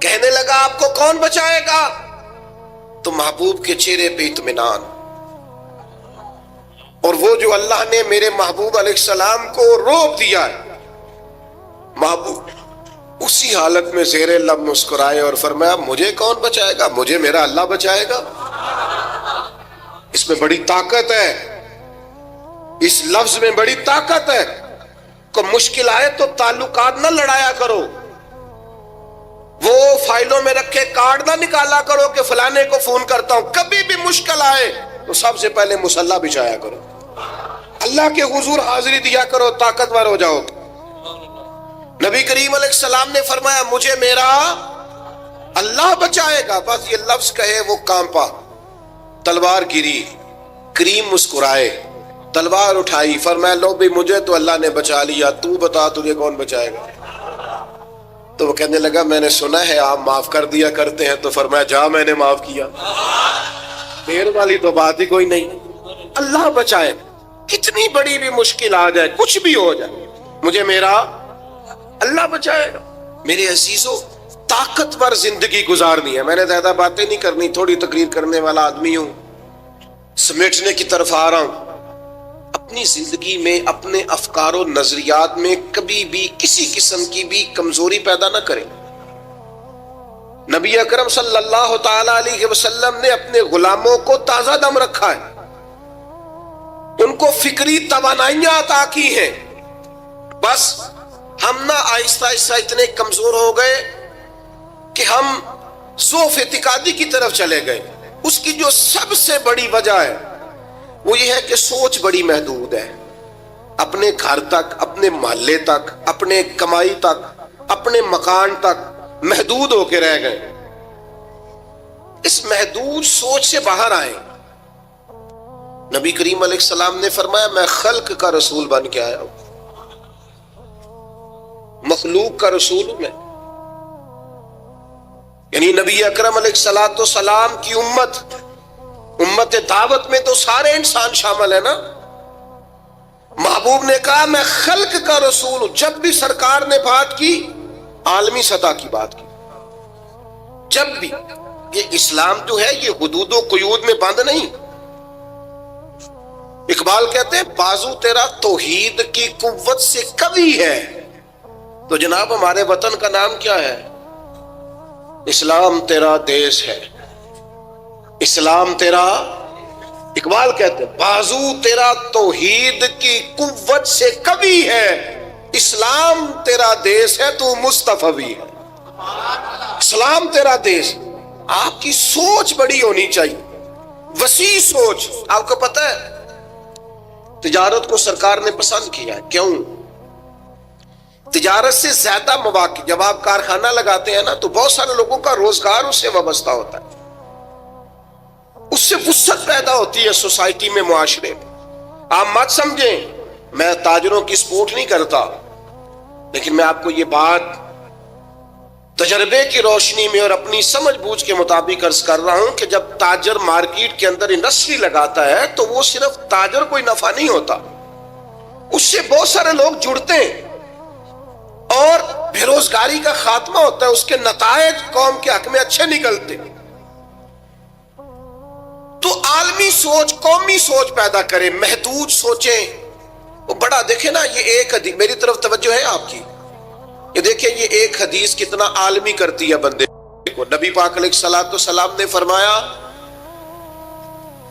कहने लगा आपको कौन बचाएगा? तो महबूब के चेहरे पे इत्मीनान, और वो जो अल्लाह ने मेरे महबूब अलैहिस्सलाम को रोक दिया है, महबूब उसी हालत में ज़ेरे लब मुस्कुराए और फरमाया मुझे कौन बचाएगा? मुझे मेरा अल्लाह बचाएगा। इसमें बड़ी ताकत है, इस लफ्ज में बड़ी ताकत है। को मुश्किल आए तो ताल्लुकात ना लड़ाया करो, वो फाइलों में रखे कार्ड ना निकाला करो कि फलाने को फोन करता हूं। कभी भी मुश्किल आए तो सबसे पहले मुसल्ला बिछाया करो, अल्लाह के हुजूर हाजिरी दिया करो, ताकतवर हो जाओ। नबी करीम अलैहिस्सलाम ने फरमाया मुझे मेरा अल्लाह बचाएगा। बस ये लफ्ज कहे वो कांपा, तलवार गिरी, करीम मुस्कुराए, तलवार उठाई, फरमाया लो भी मुझे तो अल्लाह ने बचा लिया, तू बता तुझे कौन बचाएगा? तो वो कहने लगा मैंने सुना है आप माफ कर दिया करते हैं। तो फरमाया जा मैंने माफ किया, देर वाली तो बात ही कोई नहीं। अल्लाह बचाए, कितनी बड़ी भी मुश्किल आ जाए, कुछ भी हो जाए, मुझे मेरा अल्लाह बचाएगा। मेरे अजीजों, ताकतवर जिंदगी गुजारनी है। मैंने ज्यादा बातें नहीं करनी, थोड़ी तकरीर करने वाला आदमी हूं, समेटने की तरफ आ रहा हूं। अपनी जिंदगी में अपने अफकारो नजरियात में कभी भी किसी किस्म की भी कमजोरी पैदा ना करें। नबी अकरम सल्लल्लाहु ताला अलैहि वसल्लम ने अपने गुलामों को ताजा दम रखा है, उनको फिक्री तवानाइयां अता की हैं। बस हम ना आहिस्ता आहिस्ता इतने कमजोर हो गए कि हम ज़ौफ़ इतिकादी की तरफ चले गए। उसकी जो सबसे बड़ी वजह है वो ये है कि सोच बड़ी महदूद है। अपने घर तक, अपने मोहल्ले तक, अपने कमाई तक, अपने मकान तक महदूद होके रह गए। اس محدود سوچ سے باہر آئیں. نبی کریم علیہ السلام نے فرمایا میں خلق کا رسول بن کے آیا ہوں، مخلوق کا رسول ہوں میں. یعنی نبی اکرم علیہ السلام کی امت دعوت میں تو سارے انسان شامل ہیں نا. محبوب نے کہا میں خلق کا رسول ہوں. جب بھی سرکار نے بات کی عالمی سطح کی بات کی. جب بھی یہ اسلام جو ہے یہ حدود و قیود میں بند نہیں. اقبال کہتے ہیں بازو تیرا توحید کی قوت سے قوی ہے. تو جناب ہمارے وطن کا نام کیا ہے؟ اسلام تیرا دیس ہے. اسلام تیرا، اقبال کہتے ہیں بازو تیرا توحید کی قوت سے قوی ہے، اسلام تیرا دیس ہے تو مصطفی ہے. اسلام تیرا دیس. آپ کی سوچ بڑی ہونی چاہیے، وسیع سوچ. آپ کو پتہ ہے تجارت کو سرکار نے پسند کیا ہے. کیوں؟ تجارت سے زیادہ مواقع، جب آپ کارخانہ لگاتے ہیں نا تو بہت سارے لوگوں کا روزگار اس سے وابستہ ہوتا ہے، اس سے وسعت پیدا ہوتی ہے سوسائٹی میں، معاشرے میں. آپ مت سمجھیں میں تاجروں کی سپورٹ نہیں کرتا، لیکن میں آپ کو یہ بات تجربے کی روشنی میں اور اپنی سمجھ بوجھ کے مطابق عرض کر رہا ہوں کہ جب تاجر مارکیٹ کے اندر انڈسٹری لگاتا ہے تو وہ صرف تاجر کوئی نفع نہیں ہوتا، اس سے بہت سارے لوگ جڑتے ہیں اور بے روزگاری کا خاتمہ ہوتا ہے. اس کے نتائج قوم کے حق میں اچھے نکلتے. تو عالمی سوچ، قومی سوچ پیدا کریں، محدود سوچیں. وہ بڑا دیکھیں نا، یہ ایک حدیث میری طرف توجہ ہے آپ کی، یہ دیکھیں یہ ایک حدیث کتنا عالمی کرتی ہے بندے کو. نبی پاک علیہ السلام نے فرمایا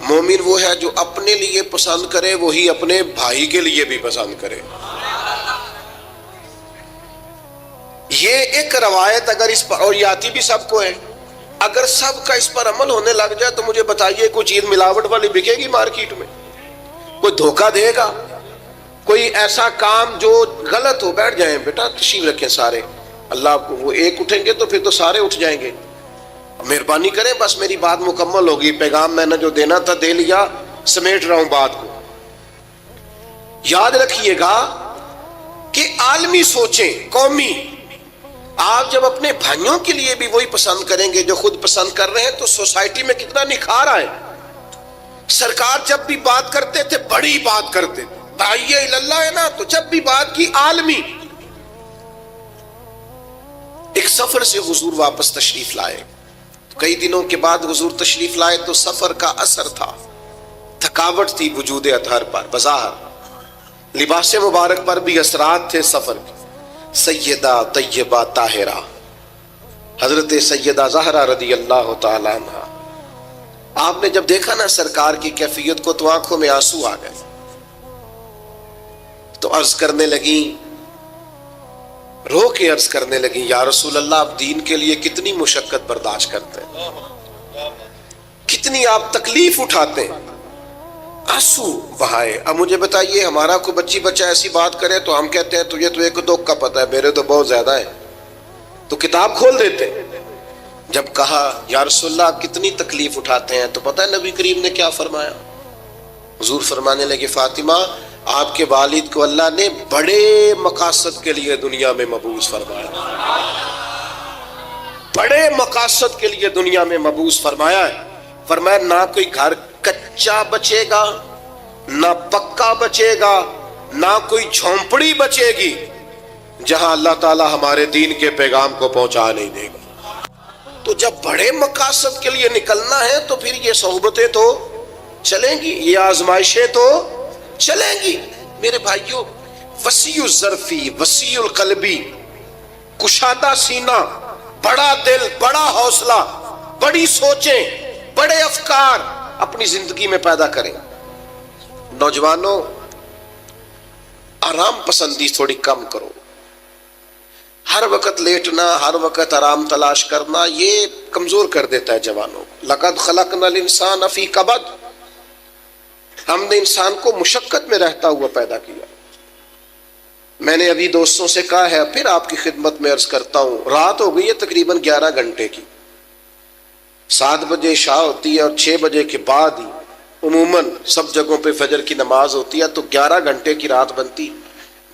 مومن وہ ہے جو اپنے لیے پسند کرے وہی اپنے بھائی کے لیے بھی پسند کرے. یہ ایک روایت اگر اس پر، اور یہ آتی بھی سب کو ہے، اگر سب کا اس پر عمل ہونے لگ جائے تو مجھے بتائیے کوئی چیز ملاوٹ والی بکے گی مارکیٹ میں؟ کوئی دھوکہ دے گا؟ کوئی ایسا کام جو غلط ہو؟ بیٹھ جائیں بیٹا، تشریف رکھیں سارے، اللہ کو وہ ایک اٹھیں گے تو پھر تو سارے اٹھ جائیں گے. مہربانی کریں، بس میری بات مکمل ہوگی، پیغام میں نے جو دینا تھا دے لیا، سمیٹ رہا ہوں بات کو. یاد رکھیے گا کہ عالمی سوچیں، قومی. آپ جب اپنے بھائیوں کے لیے بھی وہی پسند کریں گے جو خود پسند کر رہے ہیں تو سوسائٹی میں کتنا نکھار آئے. سرکار جب بھی بات کرتے تھے بڑی بات کرتے تھے، داعیہ اللہ ہے نا، تو جب بھی بات کی عالمی. ایک سفر سے حضور واپس تشریف لائے، کئی دنوں کے بعد حضور تشریف لائے تو سفر کا اثر تھا، تھکاوٹ تھی وجود اطہر پر، بظاہر لباس مبارک پر بھی اثرات تھے سفر کے. سیدہ طیبہ طاہرہ حضرت سیدہ زہرا رضی اللہ تعالیٰ عنہ، آپ نے جب دیکھا نا سرکار کی کیفیت کو تو آنکھوں میں آنسو آ گئے. تو عرض کرنے لگیں، رو کے عرض کرنے لگیں، یا رسول اللہ آپ دین کے لیے کتنی مشقت برداشت کرتے ہیں، کتنی آپ تکلیف اٹھاتے ہیں. آنسو بہائے. اب مجھے بتائیے ہمارا کوئی بچی بچہ ایسی بات کرے تو ہم کہتے ہیں تجھے تو ایک دو کا پتہ ہے، میرے تو بہت زیادہ ہے، تو کتاب کھول دیتے. جب کہا یا رسول اللہ آپ کتنی تکلیف اٹھاتے ہیں تو پتہ ہے نبی کریم نے کیا فرمایا؟ حضور فرمانے لگے فاطمہ آپ کے والد کو اللہ نے بڑے مقاصد کے لیے دنیا میں مبعوث فرمایا، بڑے مقاصد کے لیے دنیا میں مبعوث فرمایا ہے. فرمایا نہ کوئی گھر کچا بچے گا، نہ پکا بچے گا، نہ کوئی جھونپڑی بچے گی جہاں اللہ تعالیٰ ہمارے دین کے پیغام کو پہنچا نہیں دے گا. تو جب بڑے مقاصد کے لیے نکلنا ہے تو پھر یہ صحبتیں تو چلیں گی، یہ آزمائشیں تو چلیں گی. میرے بھائیوں، وسیع الظرفی، وسیع القلبی، کشادہ سینہ، بڑا دل، بڑا حوصلہ، بڑی سوچیں، بڑے افکار اپنی زندگی میں پیدا کریں. نوجوانوں، آرام پسندی تھوڑی کم کرو. ہر وقت لیٹنا، ہر وقت آرام تلاش کرنا یہ کمزور کر دیتا ہے جوانوں کو. لقد خلقنا الانسان فی کبد، ہم نے انسان کو مشقت میں رہتا ہوا پیدا کیا. میں نے ابھی دوستوں سے کہا ہے، پھر آپ کی خدمت میں عرض کرتا ہوں، رات ہو گئی ہے تقریباً 11 گھنٹے کی. 7 بجے عشاء ہوتی ہے اور 6 بجے کے بعد ہی عموماً سب جگہوں پہ فجر کی نماز ہوتی ہے، تو 11 گھنٹے کی رات بنتی۔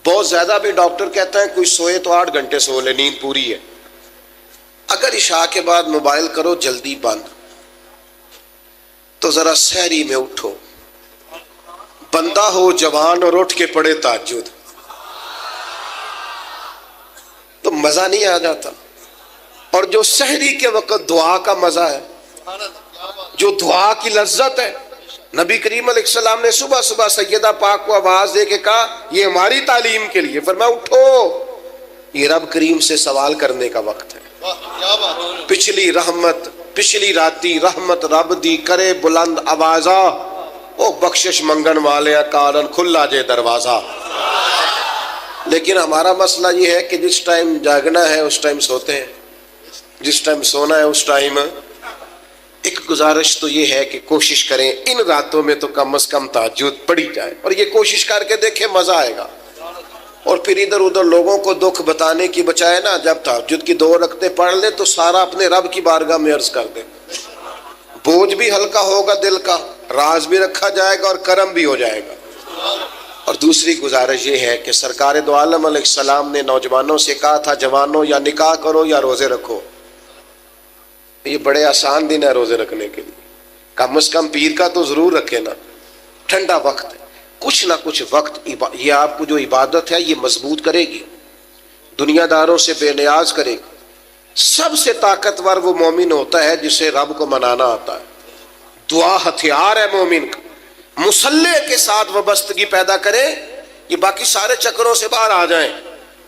بہت زیادہ بھی ڈاکٹر کہتا ہے کوئی سوئے تو 8 گھنٹے سو لے، نیند پوری ہے۔ اگر عشاء کے بعد موبائل کرو جلدی بند، تو ذرا سحری میں اٹھو، بندہ ہو جوان اور اٹھ کے پڑھے تہجد، تو مزہ نہیں آ جاتا؟ اور جو سحری کے وقت دعا کا مزہ ہے، جو دعا کی لذت ہے، نبی کریم علیہ السلام نے صبح صبح سیدہ پاک کو آواز دے کے کہا یہ ہماری تعلیم کے لیے، فرمایا اٹھو، یہ رب کریم سے سوال کرنے کا وقت ہے۔ پچھلی رحمت، پچھلی راتی رحمت رب دی کرے بلند آوازہ، او بخشش منگن والے کارن کھلا جے دروازہ۔ لیکن ہمارا مسئلہ یہ ہے کہ جس ٹائم جاگنا ہے اس ٹائم سوتے ہیں، جس ٹائم سونا ہے اس ٹائم۔ ایک گزارش تو یہ ہے کہ کوشش کریں ان راتوں میں تو کم از کم تہجد پڑھی جائے، اور یہ کوشش کر کے دیکھیں مزہ آئے گا۔ اور پھر ادھر ادھر لوگوں کو دکھ بتانے کی بجائے نا، جب تہجد کی 2 رکعتیں پڑھ لے تو سارا اپنے رب کی بارگاہ میں عرض کر دے، بوجھ بھی ہلکا ہوگا دل کا، راز بھی رکھا جائے گا اور کرم بھی ہو جائے گا۔ اور دوسری گزارش یہ ہے کہ سرکار دو عالم علیہ السلام نے نوجوانوں سے کہا تھا جوانوں یا نکاح کرو یا روزے رکھو۔ یہ بڑے آسان دن ہے روزے رکھنے کے لیے، کم از کم پیر کا تو ضرور رکھے نا، ٹھنڈا وقت ہے، کچھ نہ کچھ وقت یہ آپ کو جو عبادت ہے یہ مضبوط کرے گی، دنیا داروں سے بے نیاز کرے گی۔ سب سے طاقتور وہ مومن ہوتا ہے جسے رب کو منانا آتا ہے، دعا ہتھیار ہے مومن کا، مسلح کے ساتھ وابستگی پیدا کرے، یہ باقی سارے چکروں سے باہر آ جائیں۔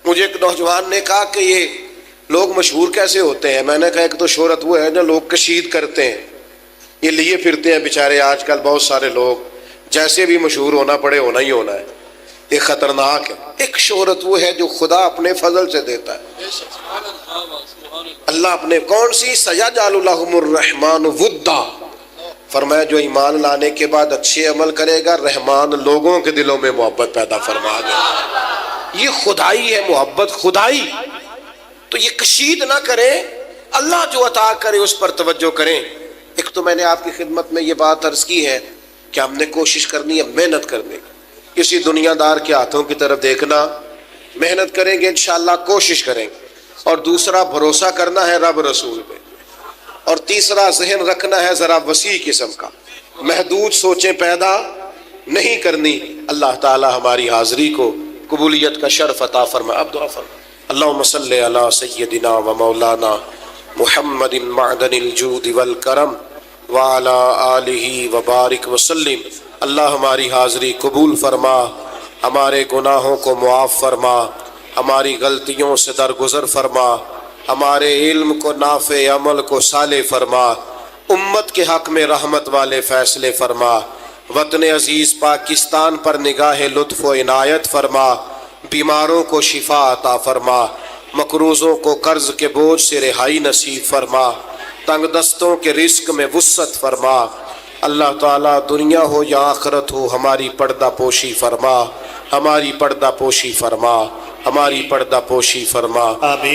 مجھے ایک نوجوان نے کہا کہ یہ لوگ مشہور کیسے ہوتے ہیں؟ میں نے کہا ایک تو شہرت وہ ہے جو لوگ کشید کرتے ہیں، یہ لیے پھرتے ہیں بیچارے آج کل بہت سارے لوگ، جیسے بھی مشہور ہونا پڑے ہونا ہی ہونا ہے، یہ خطرناک ہے۔ ایک شہرت وہ ہے جو خدا اپنے فضل سے دیتا ہے، اللہ اپنے، کون سی؟ سیجعل لہم الرحمن ودا، فرمایا جو ایمان لانے کے بعد اچھے عمل کرے گا رحمان لوگوں کے دلوں میں محبت پیدا فرما دے۔ یہ خدائی ہے محبت، خدائی۔ تو یہ کشید نہ کریں، اللہ جو عطا کرے اس پر توجہ کریں۔ ایک تو میں نے آپ کی خدمت میں یہ بات عرض کی ہے کہ ہم نے کوشش کرنی ہے محنت کرنے کی، کسی دنیا دار کے ہاتھوں کی طرف دیکھنا، محنت کریں گے انشاءاللہ، کوشش کریں گے۔ اور دوسرا بھروسہ کرنا ہے رب رسول پہ، اور تیسرا ذہن رکھنا ہے ذرا وسیع قسم کا، محدود سوچیں پیدا نہیں کرنی۔ اللہ تعالی ہماری حاضری کو قبولیت کا شرف عطا فرمائے۔ اب دعا فرمائے۔ اللہم صلی علی سیدنا و مولانا محمد معدن الجود والکرم وعلی آلہ وبارک وسلم۔ اللہ ہماری حاضری قبول فرما، ہمارے گناہوں کو معاف فرما، ہماری غلطیوں سے درگزر فرما، ہمارے علم کو نافع، عمل کو صالح فرما، امت کے حق میں رحمت والے فیصلے فرما، وطن عزیز پاکستان پر نگاہ لطف و عنایت فرما، بیماروں کو شفا عطا فرما، مقروضوں کو قرض کے بوجھ سے رہائی نصیب فرما، تنگ دستوں کے رزق میں وسعت فرما۔ اللہ تعالیٰ دنیا ہو یا آخرت ہو ہماری پردہ پوشی فرما، ہماری پردہ پوشی فرما، ہماری پردہ پوشی فرما۔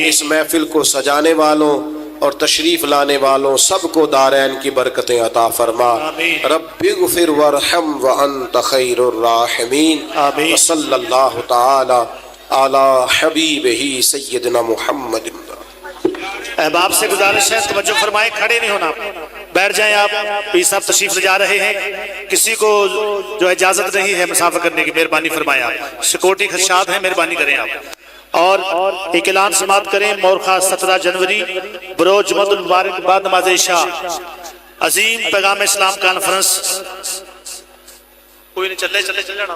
اس محفل کو سجانے والوں اور تشریف لانے والوں سب کو دارین کی برکتیں عطا فرما۔ رب اغفر وارحم وانت خیر الراحمین۔ صلی اللہ تعالی علی حبیبہ سیدنا محمد۔ احباب سے گزارش ہے توجہ فرمائیں، کھڑے نہیں ہونا، بیٹھ جائیں آپ۔ پیر صاحب تشریف لے جا رہے ہیں، کسی کو جو اجازت نہیں ہے مسافر کرنے کی مہربانی فرمائیں آپ، سیکورٹی خدشات ہیں مہربانی کریں آپ۔ اور ایک اعلان سماعت کریں، مورخہ 17 جنوری بروز جمعۃ المبارک بعد نماز عشاء عظیم پیغام اسلام کانفرنس، کوئی نہیں چلے چل جانا۔